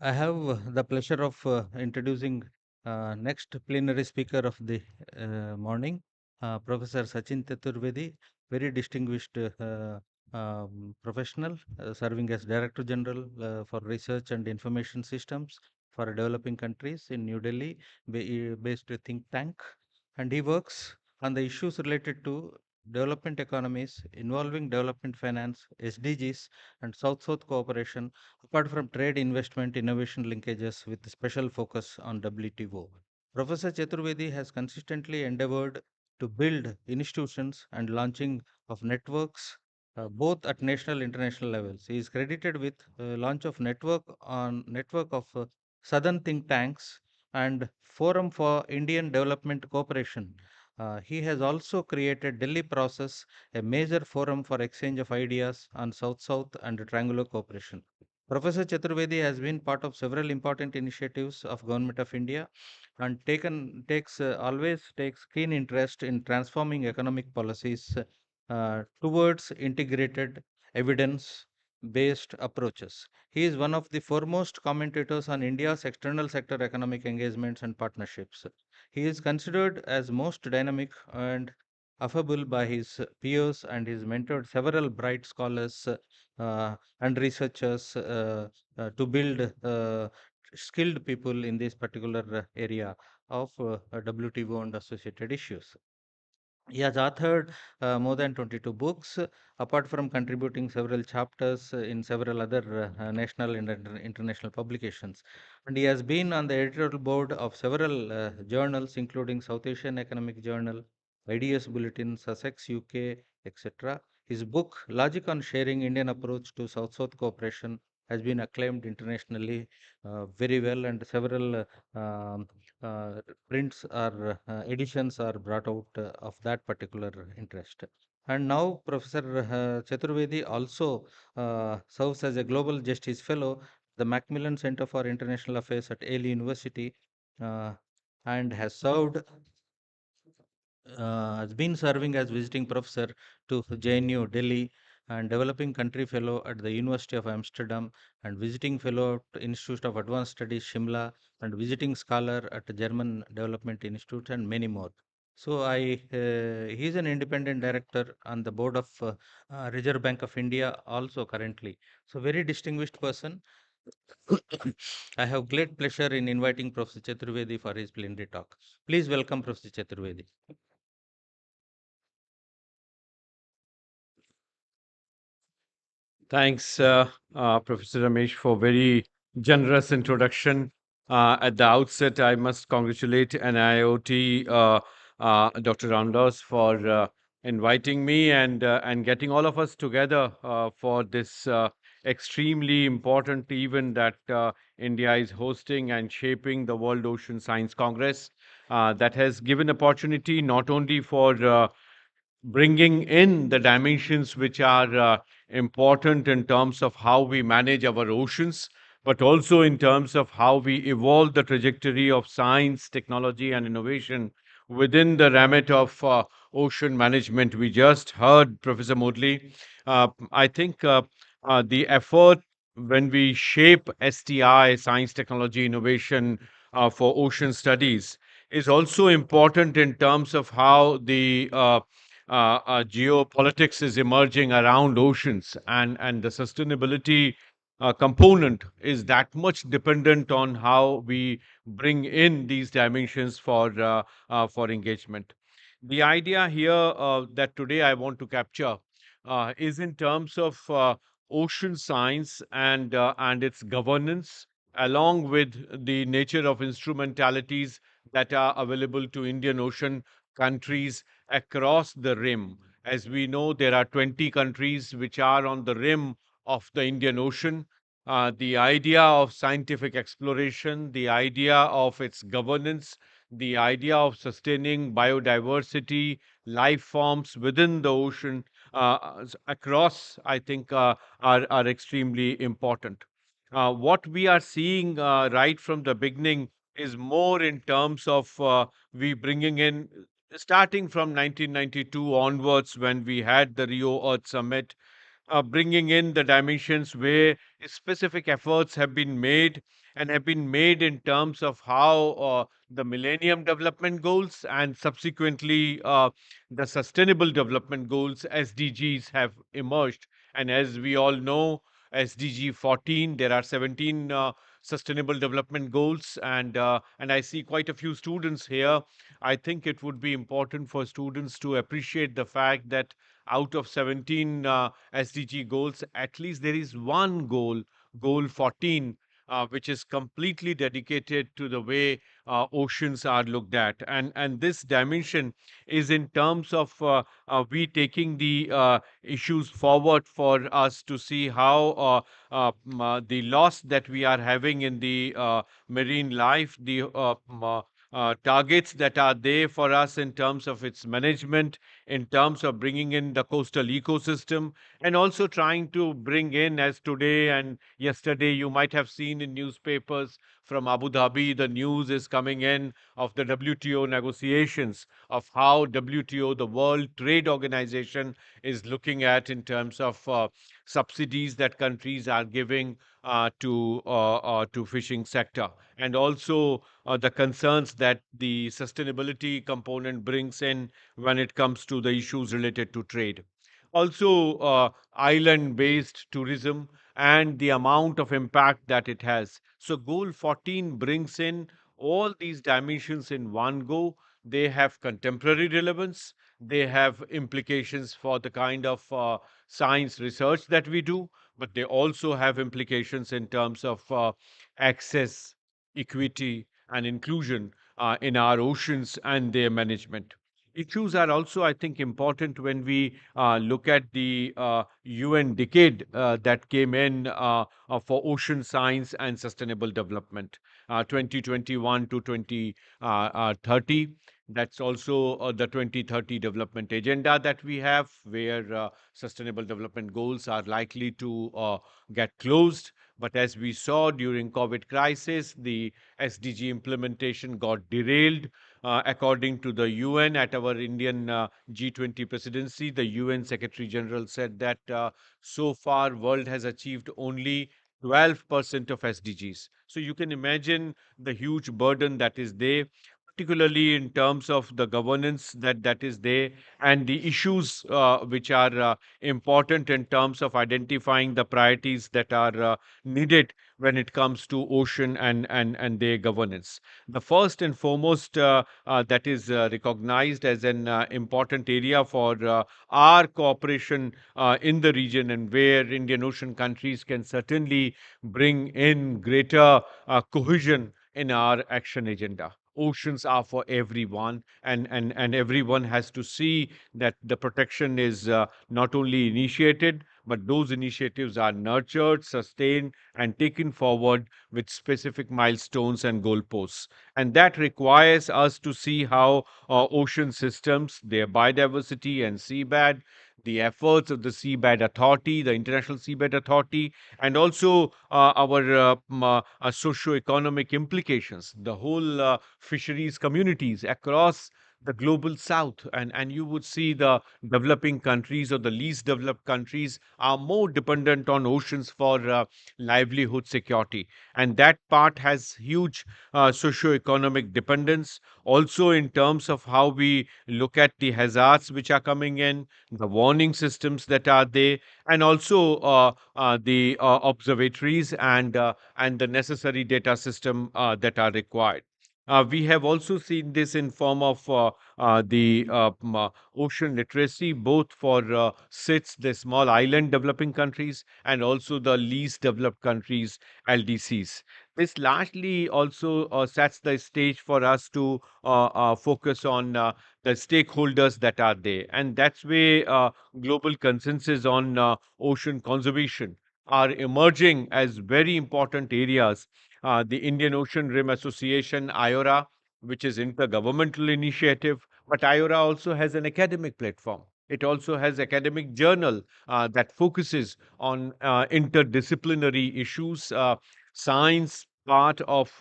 I have the pleasure of introducing next plenary speaker of the morning, Professor Sachin Chaturvedi, very distinguished professional, serving as Director General for Research and Information Systems for developing countries in New Delhi, based think tank, and he works on the issues related to development economies involving development finance, SDGs, and South-South cooperation, apart from trade, investment, innovation linkages with special focus on WTO. Professor Chaturvedi has consistently endeavored to build institutions and launching of networks both at national international levels. He is credited with launch of network of southern think tanks and Forum for Indian Development Cooperation. He has also created Delhi Process, a major forum for exchange of ideas on South-South and triangular cooperation. Professor Chaturvedi has been part of several important initiatives of Government of India and always takes keen interest in transforming economic policies towards integrated evidence-based approaches. He is one of the foremost commentators on India's external sector economic engagements and partnerships. He is considered as most dynamic and affable by his peers, and he's mentored several bright scholars and researchers to build skilled people in this particular area of WTO and associated issues. He has authored more than 22 books, apart from contributing several chapters in several other national and international publications. And he has been on the editorial board of several journals, including South Asian Economic Journal, IDS Bulletin, Sussex, UK, etc. His book, Logic on Sharing Indian Approach to South-South Cooperation, has been acclaimed internationally very well, and several uh, prints or editions are brought out of that particular interest. And now Professor Chaturvedi also serves as a Global Justice Fellow the Macmillan Center for International Affairs at Yale University, uh, and has been serving as visiting professor to JNU Delhi and developing country fellow at the University of Amsterdam and visiting fellow at Institute of Advanced Studies Shimla and visiting scholar at the German Development Institute and many more. So he is an independent director on the board of Reserve Bank of India also currently. So very distinguished person. I have great pleasure in inviting Professor Chaturvedi for his plenary talk. Please welcome Professor Chaturvedi. Thanks, Professor Ramesh, for very generous introduction. At the outset, I must congratulate NIOT, Dr. Ramdas, for inviting me and getting all of us together for this extremely important event that India is hosting and shaping the World Ocean Science Congress. That has given opportunity not only for bringing in the dimensions which are important in terms of how we manage our oceans, but also in terms of how we evolve the trajectory of science, technology, and innovation within the remit of ocean management. We just heard Professor Modley. I think the effort when we shape STI, science, technology, innovation, for ocean studies is also important in terms of how the geopolitics is emerging around oceans, and the sustainability component is that much dependent on how we bring in these dimensions for engagement. The idea here that today I want to capture is in terms of ocean science and its governance, along with the nature of instrumentalities that are available to Indian Ocean countries across the rim. As we know, there are 20 countries which are on the rim of the Indian Ocean. The idea of scientific exploration, the idea of its governance, the idea of sustaining biodiversity, life forms within the ocean across, I think, are extremely important. What we are seeing right from the beginning is more in terms of we bringing in, starting from 1992 onwards, when we had the Rio Earth Summit, bringing in the dimensions where specific efforts have been made, and have been made in terms of how the Millennium Development Goals and subsequently the Sustainable Development Goals (SDGs) have emerged. And as we all know, SDG 14, there are 17 Sustainable Development Goals, and I see quite a few students here. I think it would be important for students to appreciate the fact that out of 17 SDG goals, at least there is one goal, goal 14, which is completely dedicated to the way oceans are looked at. And this dimension is in terms of we taking the issues forward for us to see how the loss that we are having in the marine life, the targets that are there for us in terms of its management, in terms of bringing in the coastal ecosystem, and also trying to bring in, as today and yesterday you might have seen in newspapers from Abu Dhabi, the news is coming in of the WTO negotiations, of how WTO, the World Trade Organization, is looking at in terms of subsidies that countries are giving to fishing sector, and also the concerns that the sustainability component brings in when it comes to the issues related to trade. Also, island based tourism and the amount of impact that it has. So, Goal 14 brings in all these dimensions in one go. They have contemporary relevance, they have implications for the kind of science research that we do, but they also have implications in terms of access, equity, and inclusion in our oceans and their management. Issues are also, I think, important when we look at the UN decade that came in for ocean science and sustainable development, 2021 to 2030. That's also the 2030 development agenda that we have, where sustainable development goals are likely to get closed. But as we saw during COVID crisis, the SDG implementation got derailed. According to the UN, at our Indian G20 presidency, the UN Secretary General said that so far world has achieved only 12% of SDGs. So you can imagine the huge burden that is there, particularly in terms of the governance that is there, and the issues which are important in terms of identifying the priorities that are needed when it comes to ocean and their governance. The first and foremost that is recognized as an important area for our cooperation in the region, and where Indian Ocean countries can certainly bring in greater cohesion in our action agenda. Oceans are for everyone, and everyone has to see that the protection is not only initiated, but those initiatives are nurtured, sustained, and taken forward with specific milestones and goalposts. And that requires us to see how ocean systems, their biodiversity and seabed, the efforts of the Seabed Authority, the International Seabed Authority, and also our socio-economic implications, the whole fisheries communities across the global south. And you would see the developing countries or the least developed countries are more dependent on oceans for livelihood security. And that part has huge socio-economic dependence. Also, in terms of how we look at the hazards which are coming in, the warning systems that are there, and also the observatories and the necessary data system that are required. We have also seen this in form of the ocean literacy, both for SITS, the small island developing countries, and also the least developed countries, LDCs. This largely also sets the stage for us to focus on the stakeholders that are there. And that's where global consensus on ocean conservation are emerging as very important areas. The Indian Ocean Rim Association, IORA, which is intergovernmental initiative, but IORA also has an academic platform. It also has academic journal that focuses on interdisciplinary issues. Science part of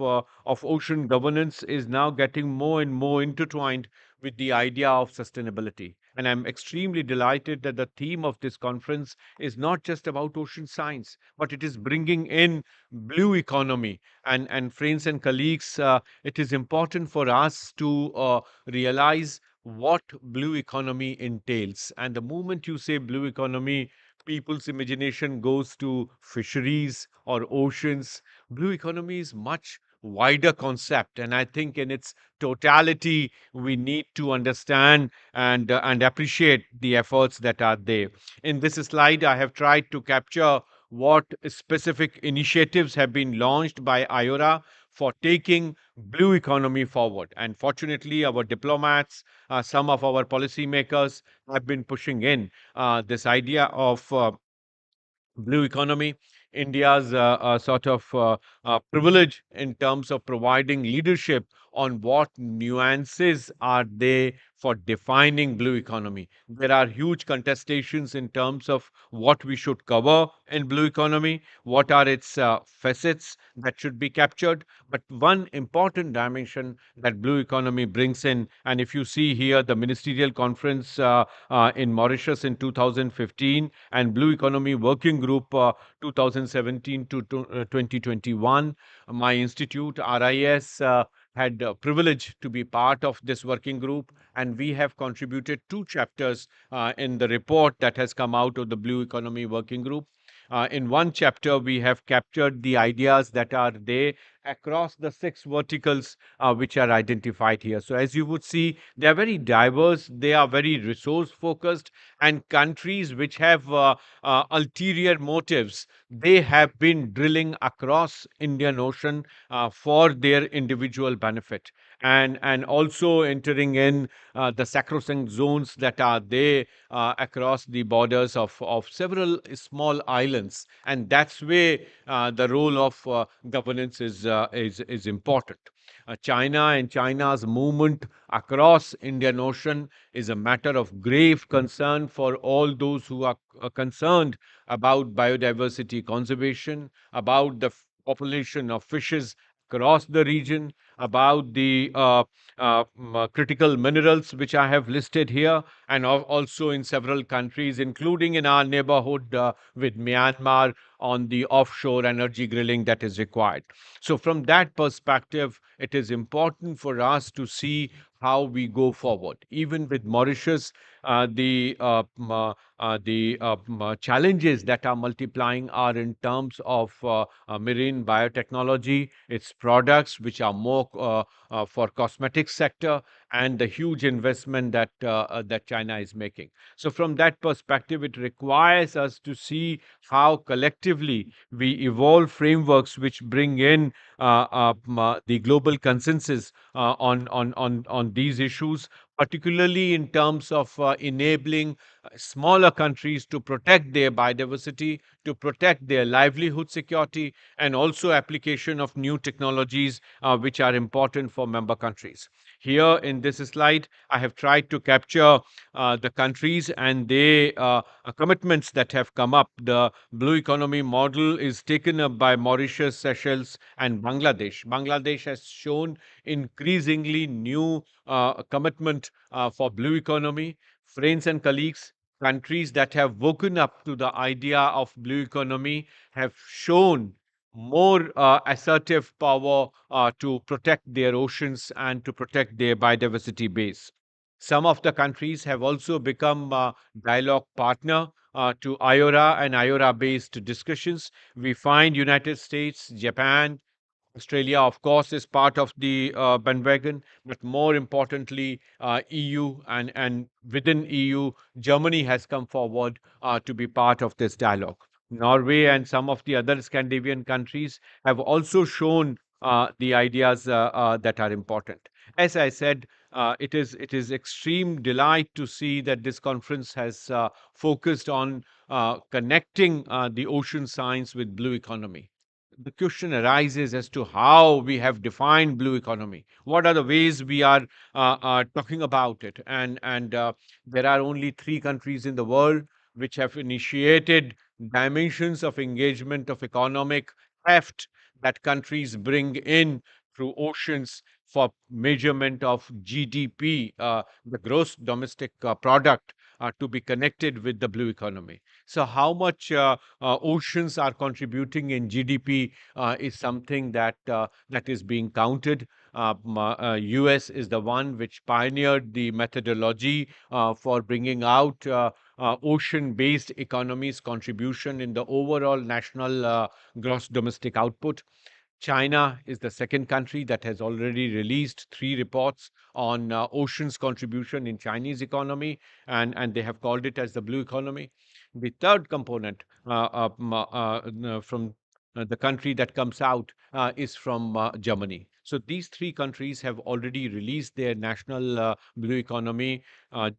ocean governance is now getting more and more intertwined with the idea of sustainability. And I'm extremely delighted that the theme of this conference is not just about ocean science, but it is bringing in blue economy. And friends and colleagues, it is important for us to realize what blue economy entails. And the moment you say blue economy, people's imagination goes to fisheries or oceans. Blue economy is much wider concept, and I think in its totality we need to understand and appreciate the efforts that are there. In this slide, I have tried to capture what specific initiatives have been launched by IORA for taking blue economy forward. And fortunately, our diplomats, some of our policymakers have been pushing in this idea of blue economy, India's sort of privilege in terms of providing leadership on what nuances are they for defining blue economy. There are huge contestations in terms of what we should cover in blue economy, what are its facets that should be captured. But one important dimension that blue economy brings in, and if you see here the ministerial conference in Mauritius in 2015 and Blue Economy Working Group 2017 to 2021, my institute RIS had privilege to be part of this working group, and we have contributed two chapters in the report that has come out of the Blue Economy Working Group. In one chapter, we have captured the ideas that are there across the six verticals which are identified here. So, as you would see, they are very diverse, they are very resource focused, and countries which have ulterior motives, they have been drilling across Indian Ocean for their individual benefit, and also entering in the sacrosanct zones that are there across the borders of several small islands. And that's where the role of governance is is important. China and China's movement across Indian Ocean is a matter of grave concern for all those who are concerned about biodiversity conservation, about the population of fishes across the region, about the critical minerals which I have listed here, and also in several countries, including in our neighborhood with Myanmar on the offshore energy grilling that is required. So, from that perspective, it is important for us to see how we go forward. Even with Mauritius, the challenges that are multiplying are in terms of marine biotechnology, its products, which are more for cosmetics sector, and the huge investment that China is making. So, from that perspective, it requires us to see how collectively we evolve frameworks which bring in the global consensus on these issues, particularly in terms of enabling smaller countries to protect their biodiversity, to protect their livelihood security, and also application of new technologies which are important for member countries. Here in this slide, I have tried to capture the countries and their commitments that have come up. The blue economy model is taken up by Mauritius, Seychelles, and Bangladesh. Bangladesh has shown increasingly new commitment for blue economy. Friends and colleagues, countries that have woken up to the idea of blue economy have shown more assertive power to protect their oceans and to protect their biodiversity base. Some of the countries have also become dialogue partner to IORA and IORA-based discussions. We find United States, Japan, Australia, of course, is part of the bandwagon, but more importantly, EU and within EU, Germany has come forward to be part of this dialogue. Norway and some of the other Scandinavian countries have also shown the ideas that are important. As I said, it is extreme delight to see that this conference has focused on connecting the ocean science with blue economy. The question arises as to how we have defined blue economy. What are the ways we are talking about it? And there are only three countries in the world which have initiated dimensions of engagement of economic heft that countries bring in through oceans for measurement of GDP, the gross domestic product, to be connected with the blue economy. So, how much oceans are contributing in GDP is something that is being counted. US is the one which pioneered the methodology for bringing out ocean-based economies contribution in the overall national gross domestic output. China is the second country that has already released three reports on oceans contribution in Chinese economy, and they have called it as the blue economy. The third component from the country that comes out is from Germany. So these three countries have already released their national blue economy,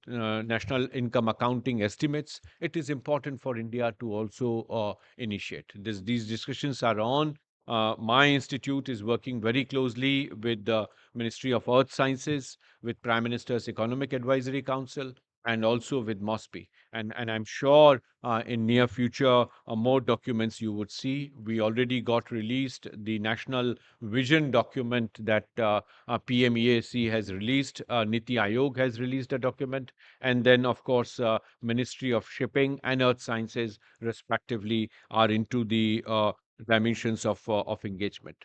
national income accounting estimates. It is important for India to also initiate. These discussions are on. My institute is working very closely with the Ministry of Earth Sciences, with Prime Minister's Economic Advisory Council, and also with MOSPI. And I'm sure in near future, more documents you would see. We already got released the national vision document that PMEAC has released. Niti Aayog has released a document. And then, of course, Ministry of Shipping and Earth Sciences, respectively, are into the dimensions of engagement.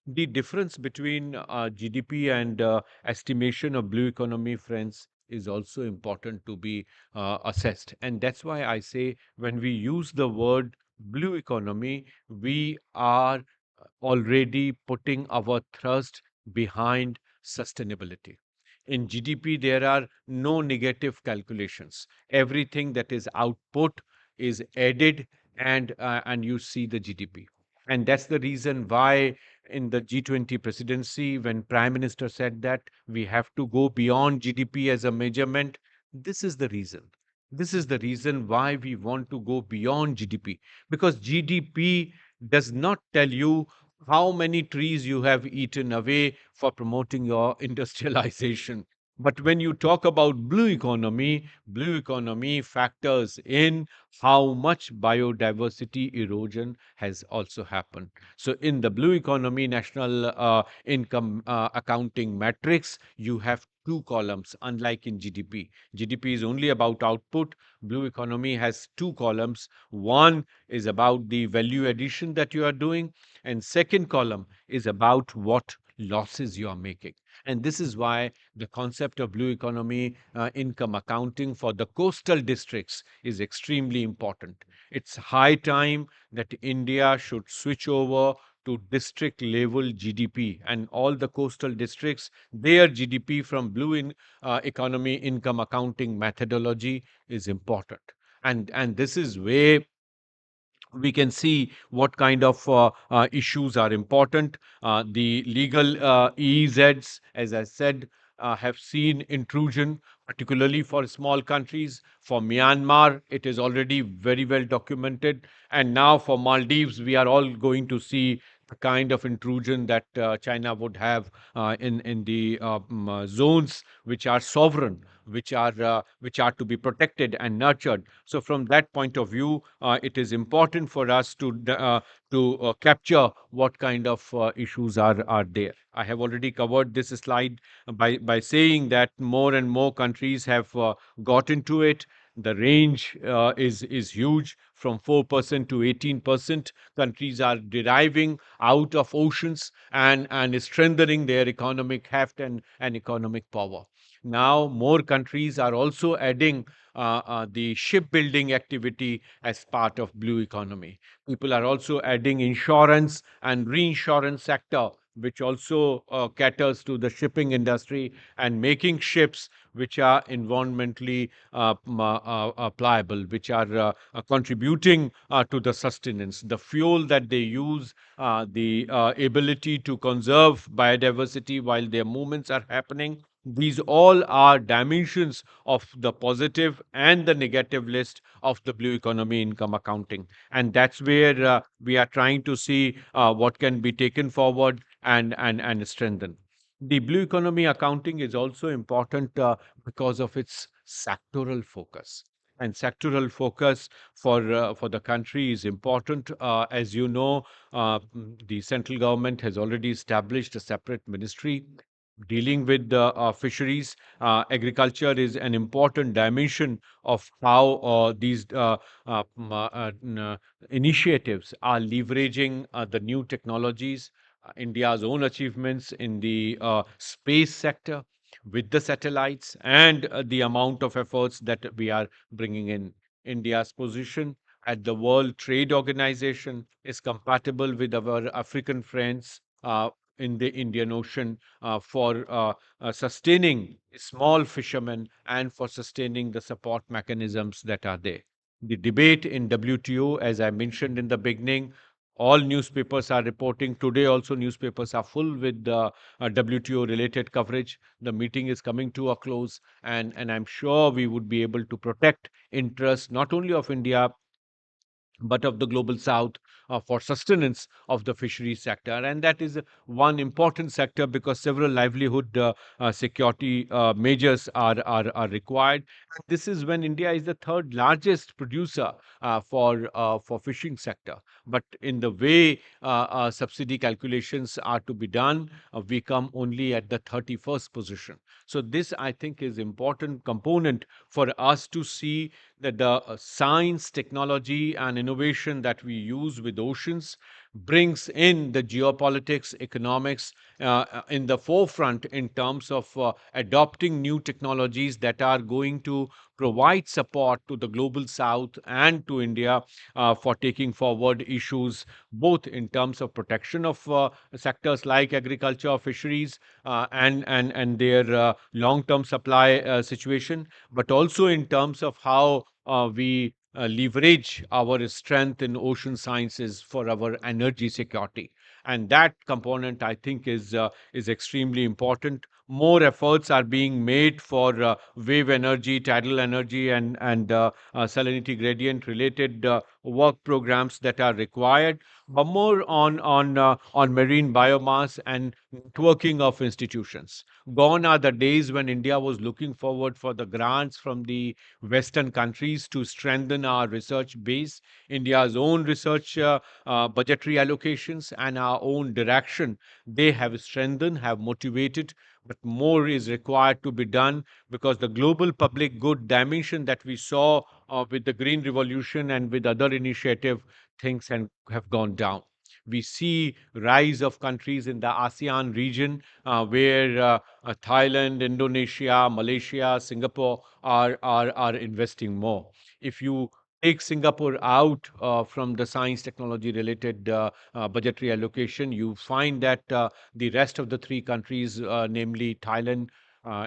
The difference between GDP and estimation of blue economy, friends, is also important to be assessed. And that's why I say when we use the word blue economy, we are already putting our thrust behind sustainability. In GDP, there are no negative calculations. Everything that is output is added, and you see the GDP. And that's the reason why in the G20 presidency, when Prime Minister said that we have to go beyond GDP as a measurement, this is the reason. This is the reason why we want to go beyond GDP, because GDP does not tell you how many trees you have eaten away for promoting your industrialization. But when you talk about blue economy factors in how much biodiversity erosion has also happened. So, in the blue economy national income accounting matrix, you have two columns, unlike in GDP. GDP is only about output. Blue economy has two columns. One is about the value addition that you are doing, and second column is about what losses you are making. And this is why the concept of blue economy income accounting for the coastal districts is extremely important. It's high time that India should switch over to district level GDP, and all the coastal districts, their GDP from economy income accounting methodology is important. And this is where we can see what kind of issues are important. The legal EEZs, as I said, have seen intrusion, particularly for small countries. For Myanmar, it is already very well documented. And now for Maldives, we are all going to see the kind of intrusion that China would have in the zones which are sovereign, which are to be protected and nurtured. So, from that point of view, it is important for us to capture what kind of issues are there. I have already covered this slide by saying that more and more countries have got into it. The range is huge, from 4% to 18%. Countries are deriving out of oceans and strengthening their economic heft and economic power. Now, more countries are also adding the shipbuilding activity as part of blue economy. People are also adding insurance and reinsurance sector, which also caters to the shipping industry and making ships which are environmentally pliable, which are contributing to the sustenance. The fuel that they use, the ability to conserve biodiversity while their movements are happening. These all are dimensions of the positive and the negative list of the blue economy income accounting. And that's where we are trying to see what can be taken forward and strengthened. The blue economy accounting is also important because of its sectoral focus. And sectoral focus for the country is important. As you know, the central government has already established a separate ministry dealing with the fisheries. Agriculture is an important dimension of how these initiatives are leveraging the new technologies, India's own achievements in the space sector with the satellites, and the amount of efforts that we are bringing in. India's position at the World Trade Organization is compatible with our African friends in the Indian Ocean for sustaining small fishermen and for sustaining the support mechanisms that are there. The debate in WTO, as I mentioned in the beginning, all newspapers are reporting. Today, also, newspapers are full with WTO related coverage. The meeting is coming to a close, and I'm sure we would be able to protect interests not only of India but of the global south for sustenance of the fisheries sector. And that is one important sector because several livelihood security measures are required. And this is when India is the third largest producer for fishing sector. But in the way subsidy calculations are to be done, we come only at the 31st position. So this, I think, is important component for us to see that the science, technology, and innovation that we use with oceans brings in the geopolitics, economics in the forefront in terms of adopting new technologies that are going to provide support to the global south and to India for taking forward issues both in terms of protection of sectors like agriculture or fisheries and their long-term supply situation, but also in terms of how we leverage our strength in ocean sciences for our energy security. And that component, I think, is extremely important. More efforts are being made for wave energy, tidal energy, and salinity gradient related work programs that are required, but more on marine biomass and networking of institutions. Gone are the days when India was looking forward for the grants from the Western countries to strengthen our research base. India's own research budgetary allocations and our own direction, they have strengthened, have motivated, but more is required to be done, because the global public good dimension that we saw with the Green Revolution and with other initiative, things have gone down. We see rise of countries in the ASEAN region, where Thailand, Indonesia, Malaysia, Singapore are investing more. If you take Singapore out from the science technology related budgetary allocation, you find that the rest of the three countries, namely Thailand,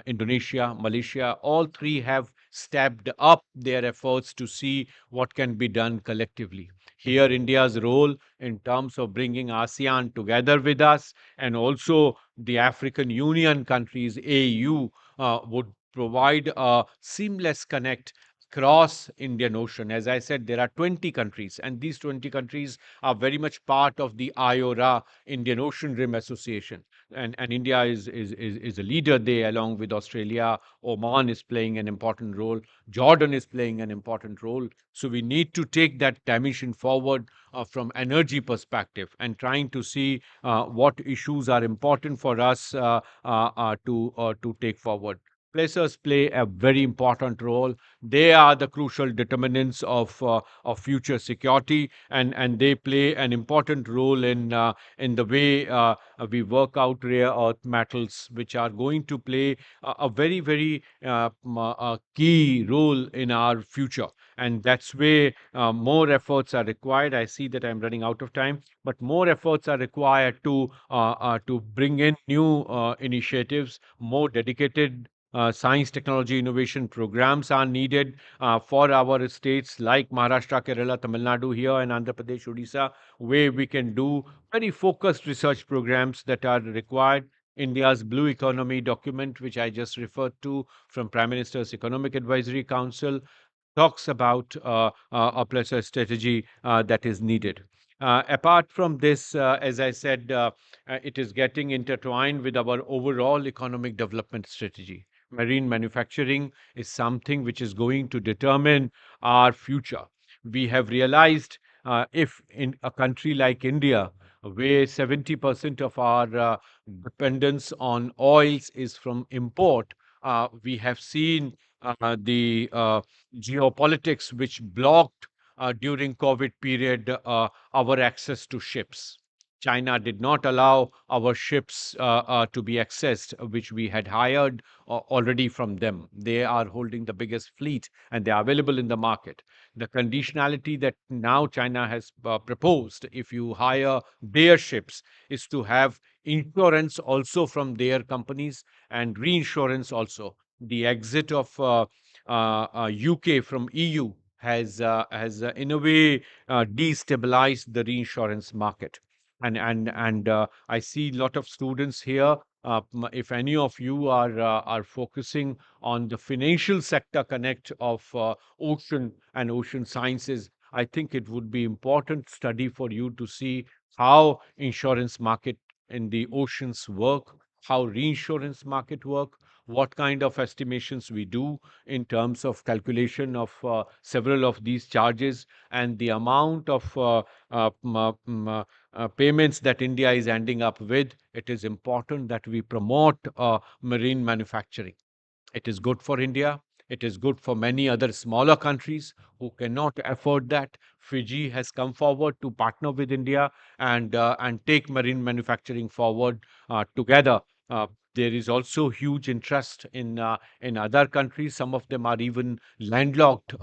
Indonesia, Malaysia, all three have stepped up their efforts to see what can be done collectively. Here, India's role in terms of bringing ASEAN together with us, and also the African Union countries, AU, would provide a seamless connect across Indian Ocean. As I said, there are 20 countries, and these 20 countries are very much part of the IORA, Indian Ocean Rim Association. And India is a leader there, along with Australia. Oman is playing an important role. Jordan is playing an important role. So we need to take that dimension forward from energy perspective, and trying to see what issues are important for us to take forward. Placers play a very important role. They are the crucial determinants of future security, and they play an important role in the way we work out rare earth metals, which are going to play a very, very key role in our future. And that's where more efforts are required. I see that I'm running out of time, but more efforts are required to bring in new initiatives. More dedicated science, technology, innovation programs are needed for our states like Maharashtra, Kerala, Tamil Nadu here, and Andhra Pradesh, Odisha, where we can do very focused research programs that are required. India's Blue Economy document, which I just referred to from Prime Minister's Economic Advisory Council, talks about a pleasure strategy that is needed. Apart from this, as I said, it is getting intertwined with our overall economic development strategy. Marine manufacturing is something which is going to determine our future. We have realized, if in a country like India, where 70% of our dependence on oils is from import, we have seen the geopolitics which blocked during COVID period our access to ships. China did not allow our ships to be accessed, which we had hired already from them. They are holding the biggest fleet, and they are available in the market. The conditionality that now China has proposed, if you hire their ships, is to have insurance also from their companies, and reinsurance also. The exit of UK from EU has in a way destabilized the reinsurance market. And I see a lot of students here. If any of you are focusing on the financial sector connect of ocean and ocean sciences, I think it would be important study for you to see how insurance market in the oceans work, how reinsurance market work, what kind of estimations we do in terms of calculation of several of these charges, and the amount of payments that India is ending up with. It is important that we promote marine manufacturing. It is good for India. It is good for many other smaller countries who cannot afford that. Fiji has come forward to partner with India and take marine manufacturing forward together. There is also huge interest in other countries. Some of them are even landlocked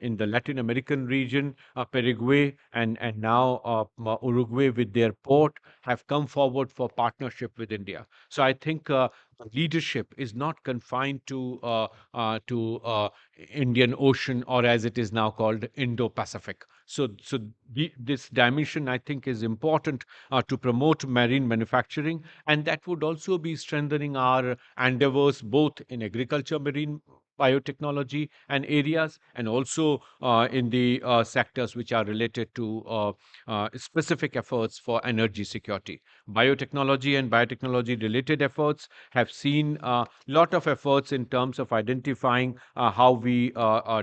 in the Latin American region. Paraguay and now Uruguay with their port have come forward for partnership with India. So I think leadership is not confined to Indian Ocean, or as it is now called, Indo-Pacific. So this dimension, I think, is important to promote marine manufacturing, and that would also be strengthening our endeavors both in agriculture, marine biotechnology and areas, and also in the sectors which are related to specific efforts for energy security. Biotechnology and biotechnology related efforts have seen a lot of efforts in terms of identifying how we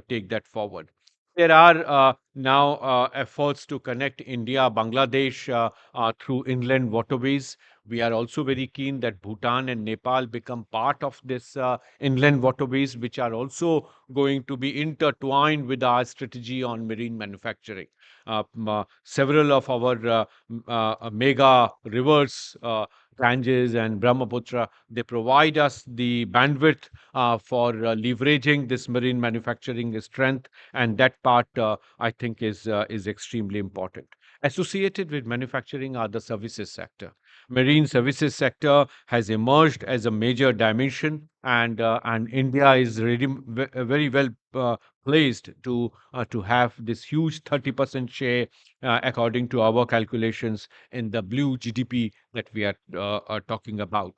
take that forward. There are now efforts to connect India, Bangladesh through inland waterways. We are also very keen that Bhutan and Nepal become part of this inland waterways, which are also going to be intertwined with our strategy on marine manufacturing. Several of our mega rivers, Ganges and Brahmaputra, they provide us the bandwidth for leveraging this marine manufacturing strength, and that part I think is extremely important. Associated with manufacturing are the services sector. Marine services sector has emerged as a major dimension, and India is really very well placed to have this huge 30% share, according to our calculations, in the blue GDP that we are talking about.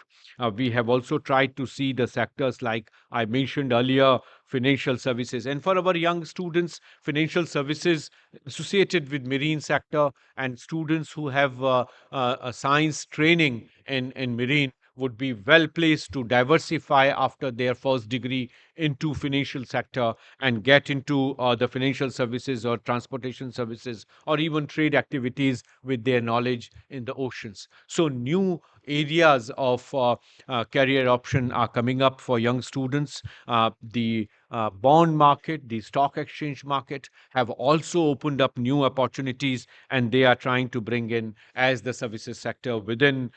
We have also tried to see the sectors like I mentioned earlier, financial services. And for our young students, financial services associated with marine sector, and students who have a science training in marine would be well placed to diversify after their first degree into financial sector and get into the financial services or transportation services or even trade activities with their knowledge in the oceans. So new areas of career option are coming up for young students. The bond market, the stock exchange market have also opened up new opportunities, and they are trying to bring in as the services sector within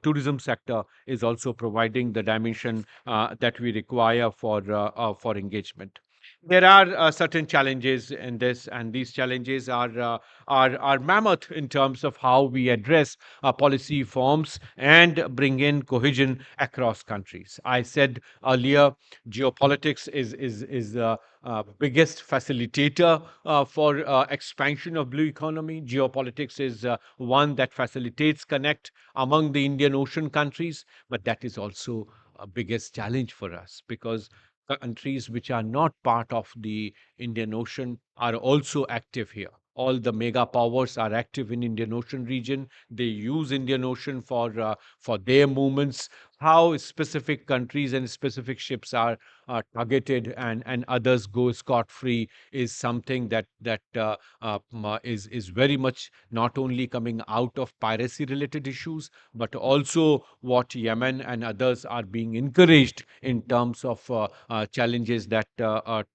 tourism sector is also providing the dimension that we require for engagement. There are certain challenges in this, and these challenges are mammoth in terms of how we address policy forms and bring in cohesion across countries. I said earlier, geopolitics is the biggest facilitator for expansion of blue economy. Geopolitics is one that facilitates connect among the Indian Ocean countries, but that is also a biggest challenge for us because countries which are not part of the Indian Ocean are also active here. All the mega powers are active in Indian Ocean region. They use Indian Ocean for their movements. How specific countries and specific ships are targeted and others go scot free is something that is very much not only coming out of piracy related issues, but also what Yemen and others are being encouraged in terms of challenges that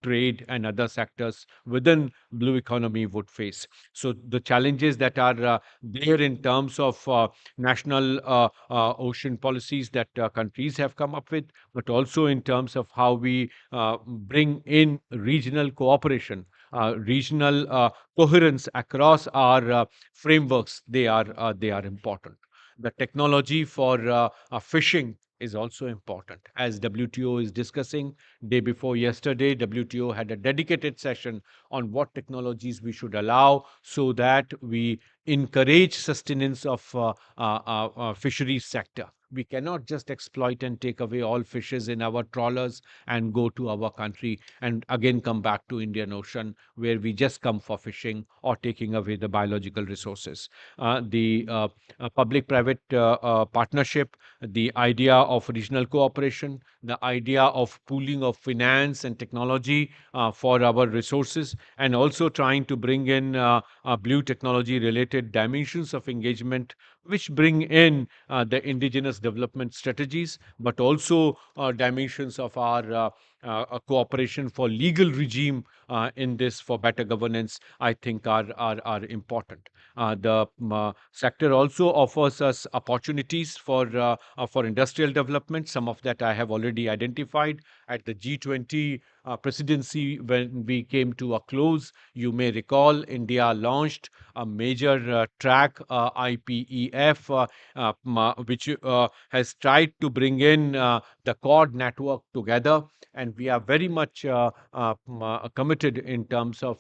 trade and other sectors within blue economy would face. So the challenges that are there in terms of national ocean policies that countries have come up with, but also in terms of how we bring in regional cooperation, regional coherence across our frameworks. They are important. The technology for fishing is also important. As WTO is discussing, day before yesterday, WTO had a dedicated session on what technologies we should allow so that we encourage sustenance of fisheries sector. We cannot just exploit and take away all fishes in our trawlers and go to our country and again come back to Indian Ocean where we just come for fishing or taking away the biological resources. The public-private partnership, the idea of regional cooperation, the idea of pooling of finance and technology for our resources, and also trying to bring in blue technology related dimensions of engagement, which bring in the indigenous development strategies, but also dimensions of our cooperation for legal regime in this for better governance, I think are important. The sector also offers us opportunities for industrial development. Some of that I have already identified at the G20 presidency when we came to a close. You may recall India launched a major track, IPEF, which has tried to bring in the Cord network together. And and we are very much committed in terms of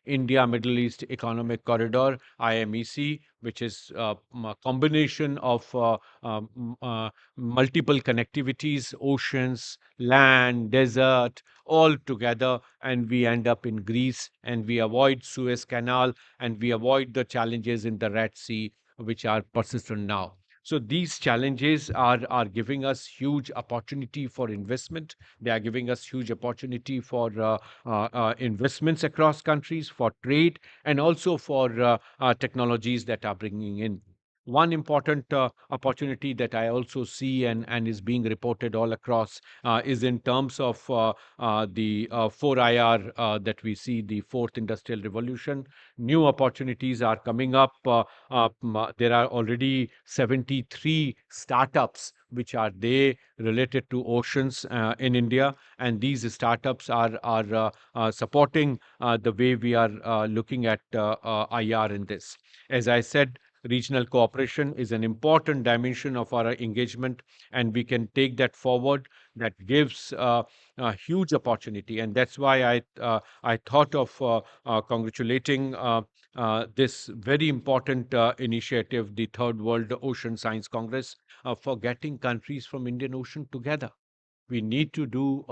India Middle East Economic Corridor (IMEC), which is a combination of multiple connectivities, oceans, land, desert, all together, and we end up in Greece, and we avoid Suez Canal, and we avoid the challenges in the Red Sea, which are persistent now. So these challenges are giving us huge opportunity for investment. They are giving us huge opportunity for investments across countries, for trade, and also for technologies that are bringing in. One important opportunity that I also see and is being reported all across is in terms of the 4IR that we see, the fourth industrial revolution. New opportunities are coming up. There are already 73 startups which are they related to oceans in India, and these startups are supporting the way we are looking at IR in this. As I said, regional cooperation is an important dimension of our engagement, and we can take that forward. That gives a huge opportunity, and that's why I thought of congratulating this very important initiative, the Third World Ocean Science Congress, for getting countries from Indian Ocean together. We need to do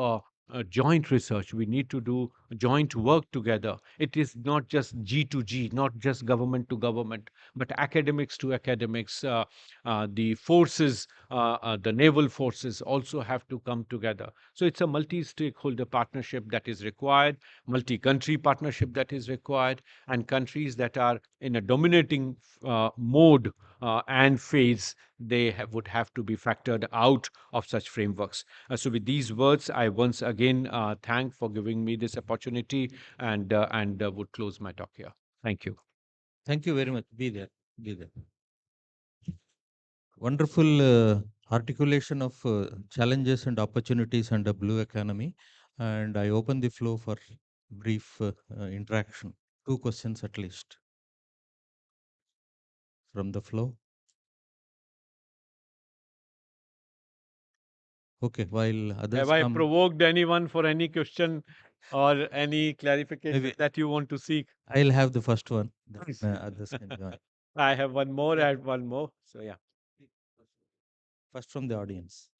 joint research. We need to do joint work together. It is not just G to G, not just government to government, but academics to academics. The forces, the naval forces also have to come together. So it's a multi-stakeholder partnership that is required, multi-country partnership that is required, and countries that are in a dominating mode and phase, they would have to be factored out of such frameworks. So with these words, I once again thank for giving me this opportunity, and would close my talk here. Thank you. Thank you very much. Be there. Be there. Wonderful articulation of challenges and opportunities under blue economy. And I open the floor for brief interaction. 2 questions at least from the floor. Okay, while others Have I come, provoked anyone for any question or any clarification maybe that you want to seek? I'll have the first one, then others can join. I have one more Yeah. and one more. So yeah. First from the audience.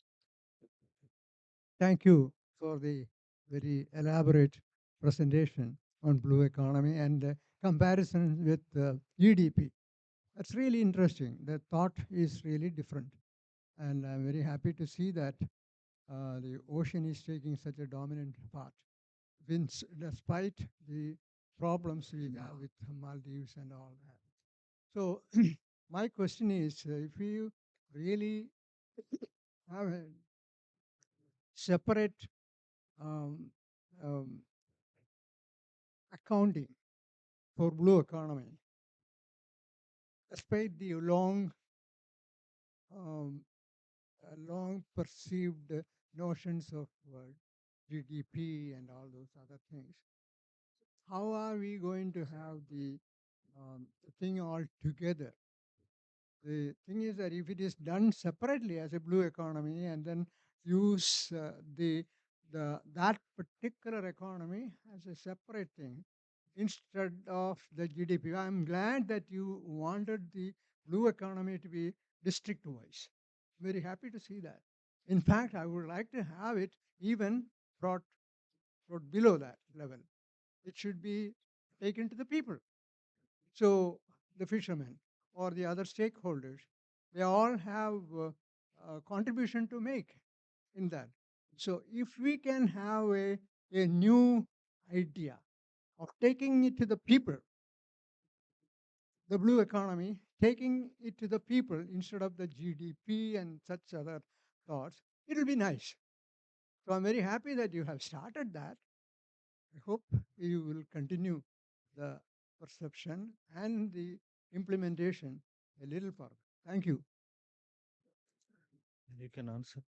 Thank you for the very elaborate presentation on blue economy and comparison with GDP. That's really interesting. The thought is really different. And I'm very happy to see that the ocean is taking such a dominant part, despite the problems we have with Maldives and all that. So my question is, if you really have a separate um, um, accounting for blue economy, despite the um, long perceived notions of GDP and all those other things, how are we going to have the thing all together? The thing is that if it is done separately as a blue economy and then use that particular economy as a separate thing instead of the GDP, I'm glad that you wanted the blue economy to be district wise. Very happy to see that. In fact, I would like to have it even brought below that level. It should be taken to the people. So the fishermen or the other stakeholders, they all have a contribution to make in that. So if we can have a new idea of taking it to the people, the blue economy, taking it to the people instead of the GDP and such other thoughts, it'll be nice. So I'm very happy that you have started that. I hope you will continue the perception and the implementation a little further. Thank you. You can answer.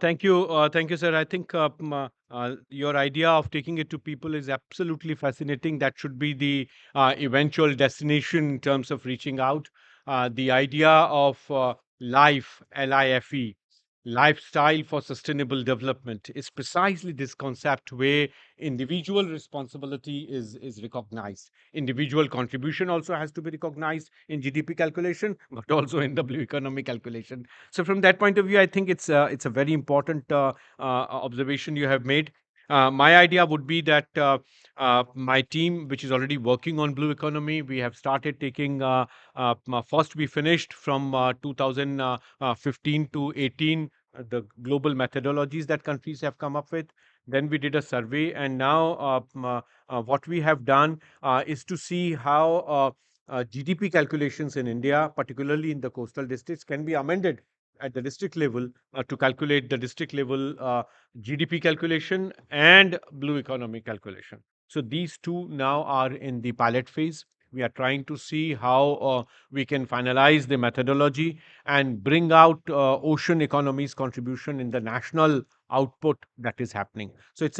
Thank you, sir. I think your idea of taking it to people is absolutely fascinating. That should be the eventual destination in terms of reaching out. The idea of life, LIFE, lifestyle for sustainable development is precisely this concept where individual responsibility is recognized. Individual contribution also has to be recognized in GDP calculation, but also in the blue economy calculation. So from that point of view, I think it's a very important observation you have made. My idea would be that my team, which is already working on blue economy, we have started taking. First, we finished from 2015 to 18 the global methodologies that countries have come up with. Then we did a survey, and now what we have done is to see how GDP calculations in India, particularly in the coastal districts, can be amended at the district level to calculate the district level GDP calculation and blue economy calculation. So these two now are in the pilot phase. We are trying to see how we can finalize the methodology and bring out ocean economy's contribution in the national output that is happening. So it's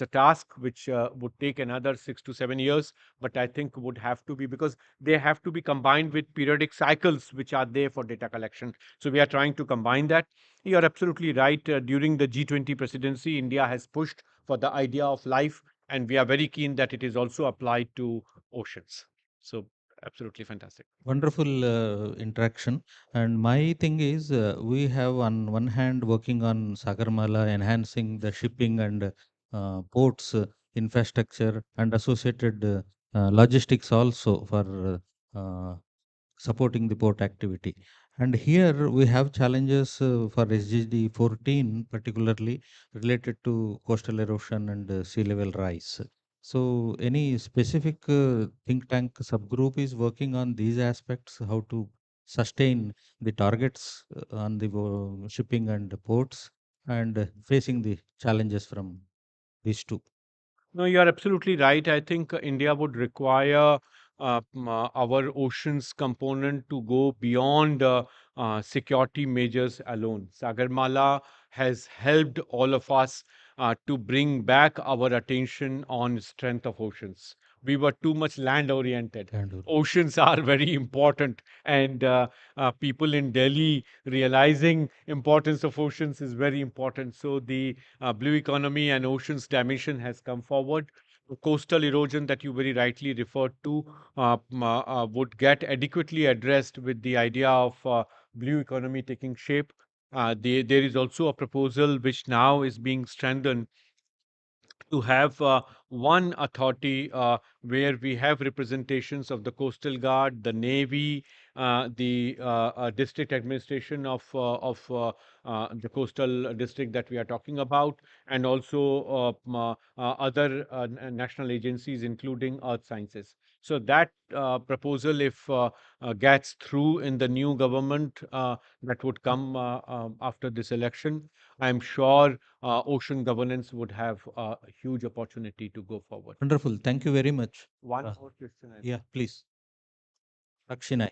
a task which would take another 6 to 7 years, but I think would have to be, because they have to be combined with periodic cycles which are there for data collection. So we are trying to combine that. You are absolutely right. During the G20 presidency, India has pushed for the idea of life, and we are very keen that it is also applied to oceans. So absolutely fantastic. Wonderful interaction. And my thing is, we have on one hand working on Sagarmala, enhancing the shipping and ports infrastructure and associated logistics also for supporting the port activity. And here we have challenges for SDG 14, particularly related to coastal erosion and sea level rise. So, any specific think tank subgroup is working on these aspects, how to sustain the targets on the shipping and ports and facing the challenges from these two. No, you are absolutely right. I think India would require our oceans component to go beyond security measures alone. Sagarmala has helped all of us to bring back our attention on strength of oceans. We were too much land oriented. And Oceans are very important, and people in Delhi realizing importance of oceans is very important. So the blue economy and oceans dimension has come forward. The coastal erosion that you very rightly referred to would get adequately addressed with the idea of blue economy taking shape. There is also a proposal which now is being strengthened to have one authority where we have representations of the Coastal Guard, the Navy, the district administration of the coastal district that we are talking about, and also other national agencies, including Earth Sciences. So that proposal, if gets through in the new government that would come after this election, I'm sure ocean governance would have a huge opportunity to go forward. wonderful. Thank you very much. One Uh, more question. yeah, please. Akshinai.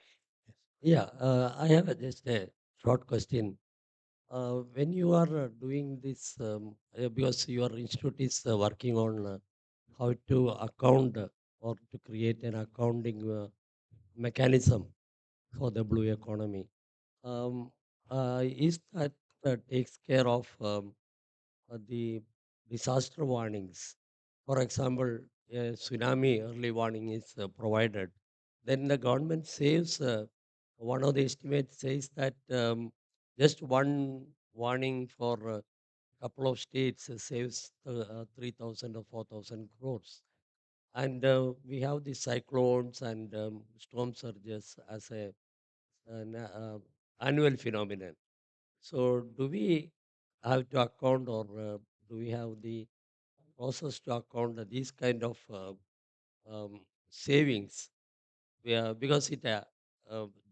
Yeah, I have just a short question. When you are doing this, because your institute is working on how to account or to create an accounting mechanism for the blue economy, um, is that takes care of the disaster warnings? For example, a tsunami early warning is provided. Then the government saves, one of the estimates says that just one warning for a couple of states saves 3,000 or 4,000 crores. And we have the cyclones and storm surges as an annual phenomenon. So, do we have to account, or do we have the process to account these kind of savings? Because it,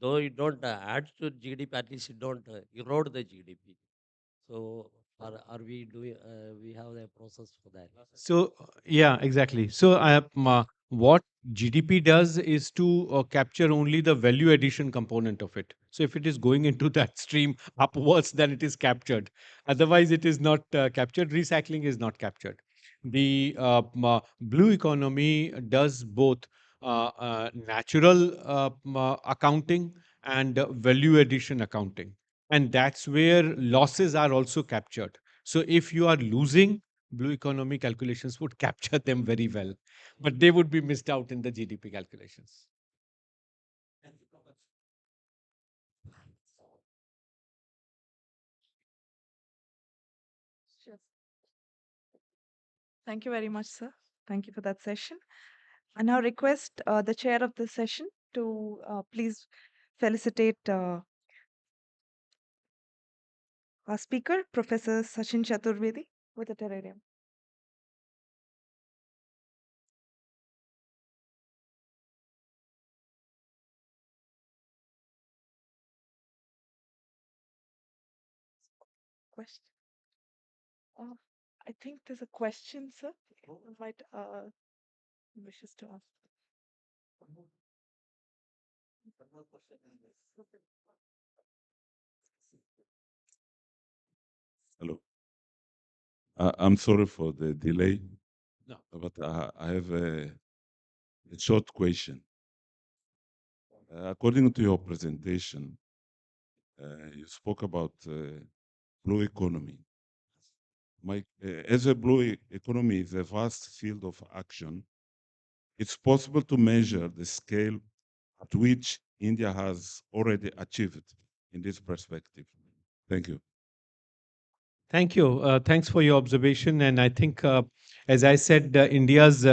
though you don't add to GDP, at least you don't erode the GDP. So, are we doing? We have a process for that. So, yeah, exactly. So, what GDP does is to capture only the value addition component of it. So, if it is going into that stream upwards, then it is captured. Otherwise, it is not captured. Recycling is not captured. The blue economy does both natural accounting and value addition accounting. And that's where losses are also captured. So if you are losing, blue economy calculations would capture them very well, but they would be missed out in the GDP calculations. Sure. Thank you very much, sir. Thank you for that session. I now request the chair of the session to please felicitate our speaker, Professor Sachin Chaturvedi, with a terrarium. Question. Uh, I think there's a question, sir. You might wishes to ask. Hello. I'm sorry for the delay, No. but I have a short question. According to your presentation, you spoke about blue economy. As a economy is a vast field of action, it's possible to measure the scale at which India has already achieved in this perspective. Thank you. Thank you. Thanks for your observation. And I think, as I said, India's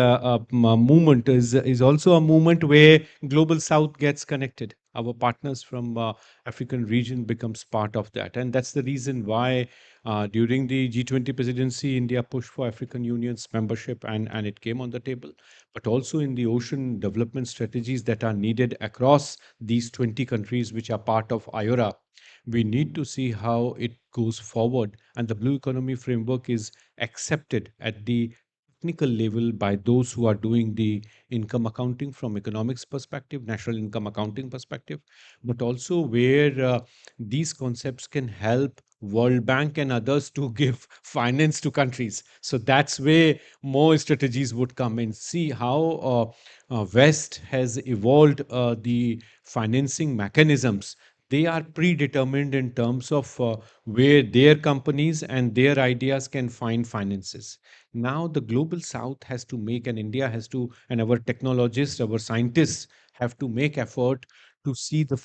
movement is also a movement where Global South gets connected. Our partners from African region becomes part of that. And that's the reason why during the G20 presidency, India pushed for African Union's membership and it came on the table. But also in the ocean development strategies that are needed across these 20 countries which are part of IORA, we need to see how it goes forward. And the blue economy framework is accepted at the technical level by those who are doing the income accounting from economics perspective, national income accounting perspective, but also where these concepts can help World Bank and others to give finance to countries. So that's where more strategies would come in. See how West has evolved the financing mechanisms. They are predetermined in terms of where their companies and their ideas can find finances. Now the global south has to make, and India has to, and our technologists, our scientists have to make effort to see the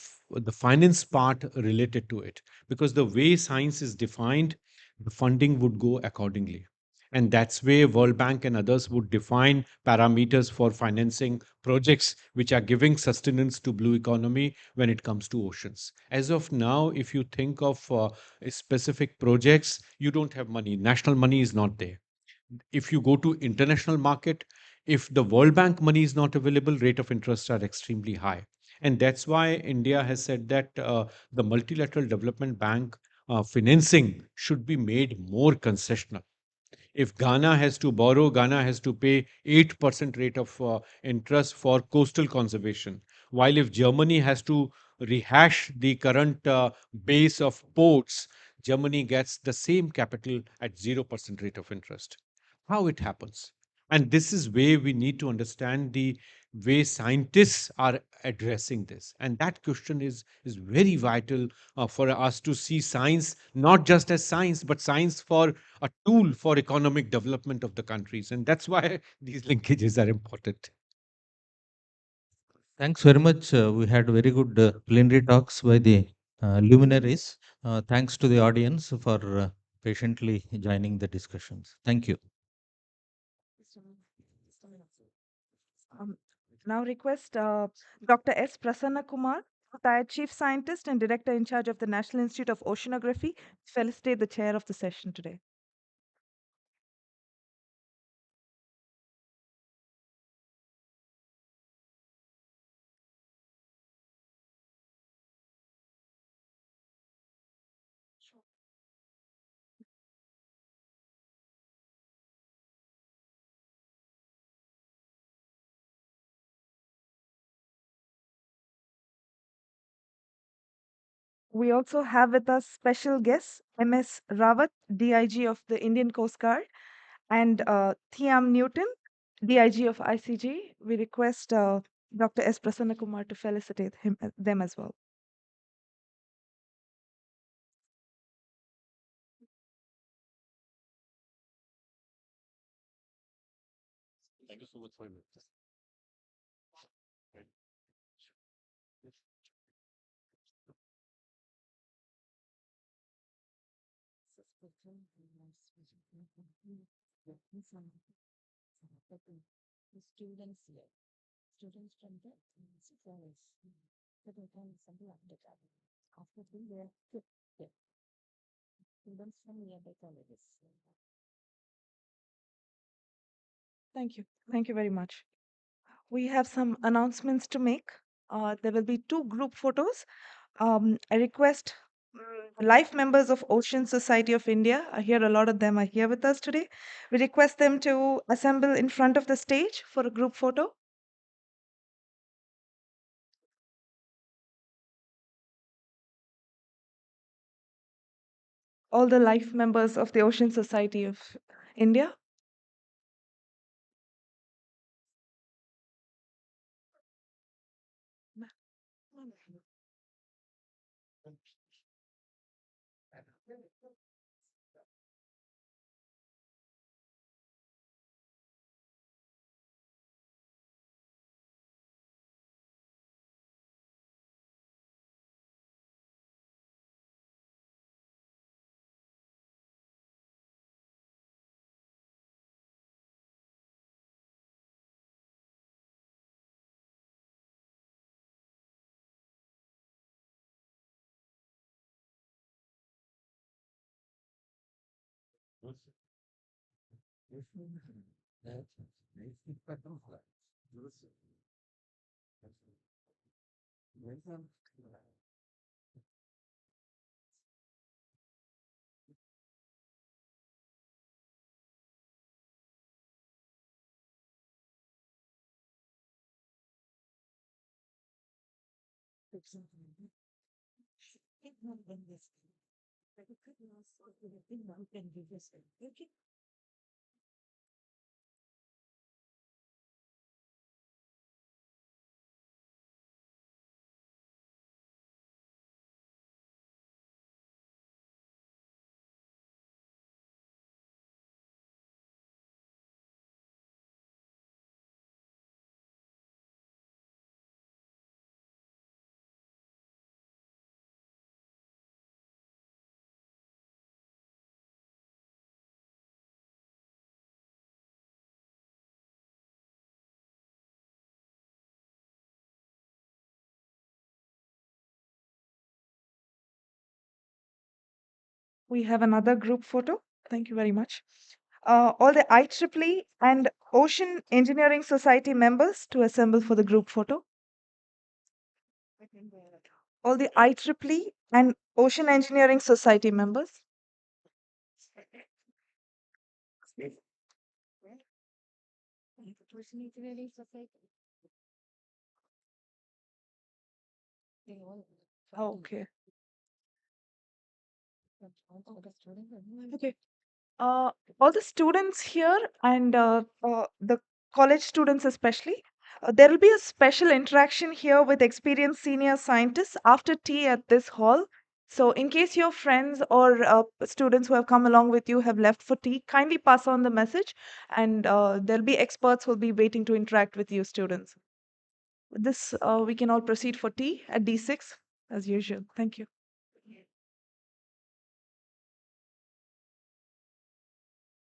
finance part related to it, because the way science is defined, the funding would go accordingly. And that's where World Bank and others would define parameters for financing projects which are giving sustenance to blue economy when it comes to oceans. As of now, if you think of specific projects, you don't have money. National money is not there. If you go to international market, if the World Bank money is not available, rate of interest are extremely high. And that's why India has said that the multilateral development bank financing should be made more concessional. If Ghana has to borrow, Ghana has to pay 8% rate of interest for coastal conservation. While if Germany has to rehash the current base of ports, Germany gets the same capital at 0% rate of interest. How it happens? And this is where we need to understand the way scientists are addressing this. And that question is very vital for us to see science not just as science, but science for a tool for economic development of the countries. And that's why these linkages are important. Thanks very much. We had very good plenary talks by the luminaries. Thanks to the audience for patiently joining the discussions. Thank you. Um, Now request Dr. S. Prasanna Kumar, retired Chief Scientist and Director in charge of the National Institute of Oceanography, to felicitate the chair of the session today. We also have with us special guests MS Rawat, DIG of the Indian Coast Guard, and Thiam Newton, DIG of ICG. We request Dr. S. Prasanna Kumar to felicitate them as well. Thank you so much for your the students here. Students from the college. The total sample after after the fifth students from nearby colleges. Thank you. Thank you very much. We have some announcements to make. There will be two group photos. I request the life members of Ocean Society of India. I hear a lot of them are here with us today. We request them to assemble in front of the stage for a group photo. All the life members of the Ocean Society of India. We have another group photo. Thank you very much. All the IEEE and Ocean Engineering Society members to assemble for the group photo. All the IEEE and Ocean Engineering Society members. Ocean Engineering Society. They all. Okay. All the students. Okay. All the students here and the college students especially, there will be a special interaction here with experienced senior scientists after tea at this hall. So in case your friends or students who have come along with you have left for tea, kindly pass on the message and there'll be experts who will be waiting to interact with you students. With this, we can all proceed for tea at D6 as usual. Thank you.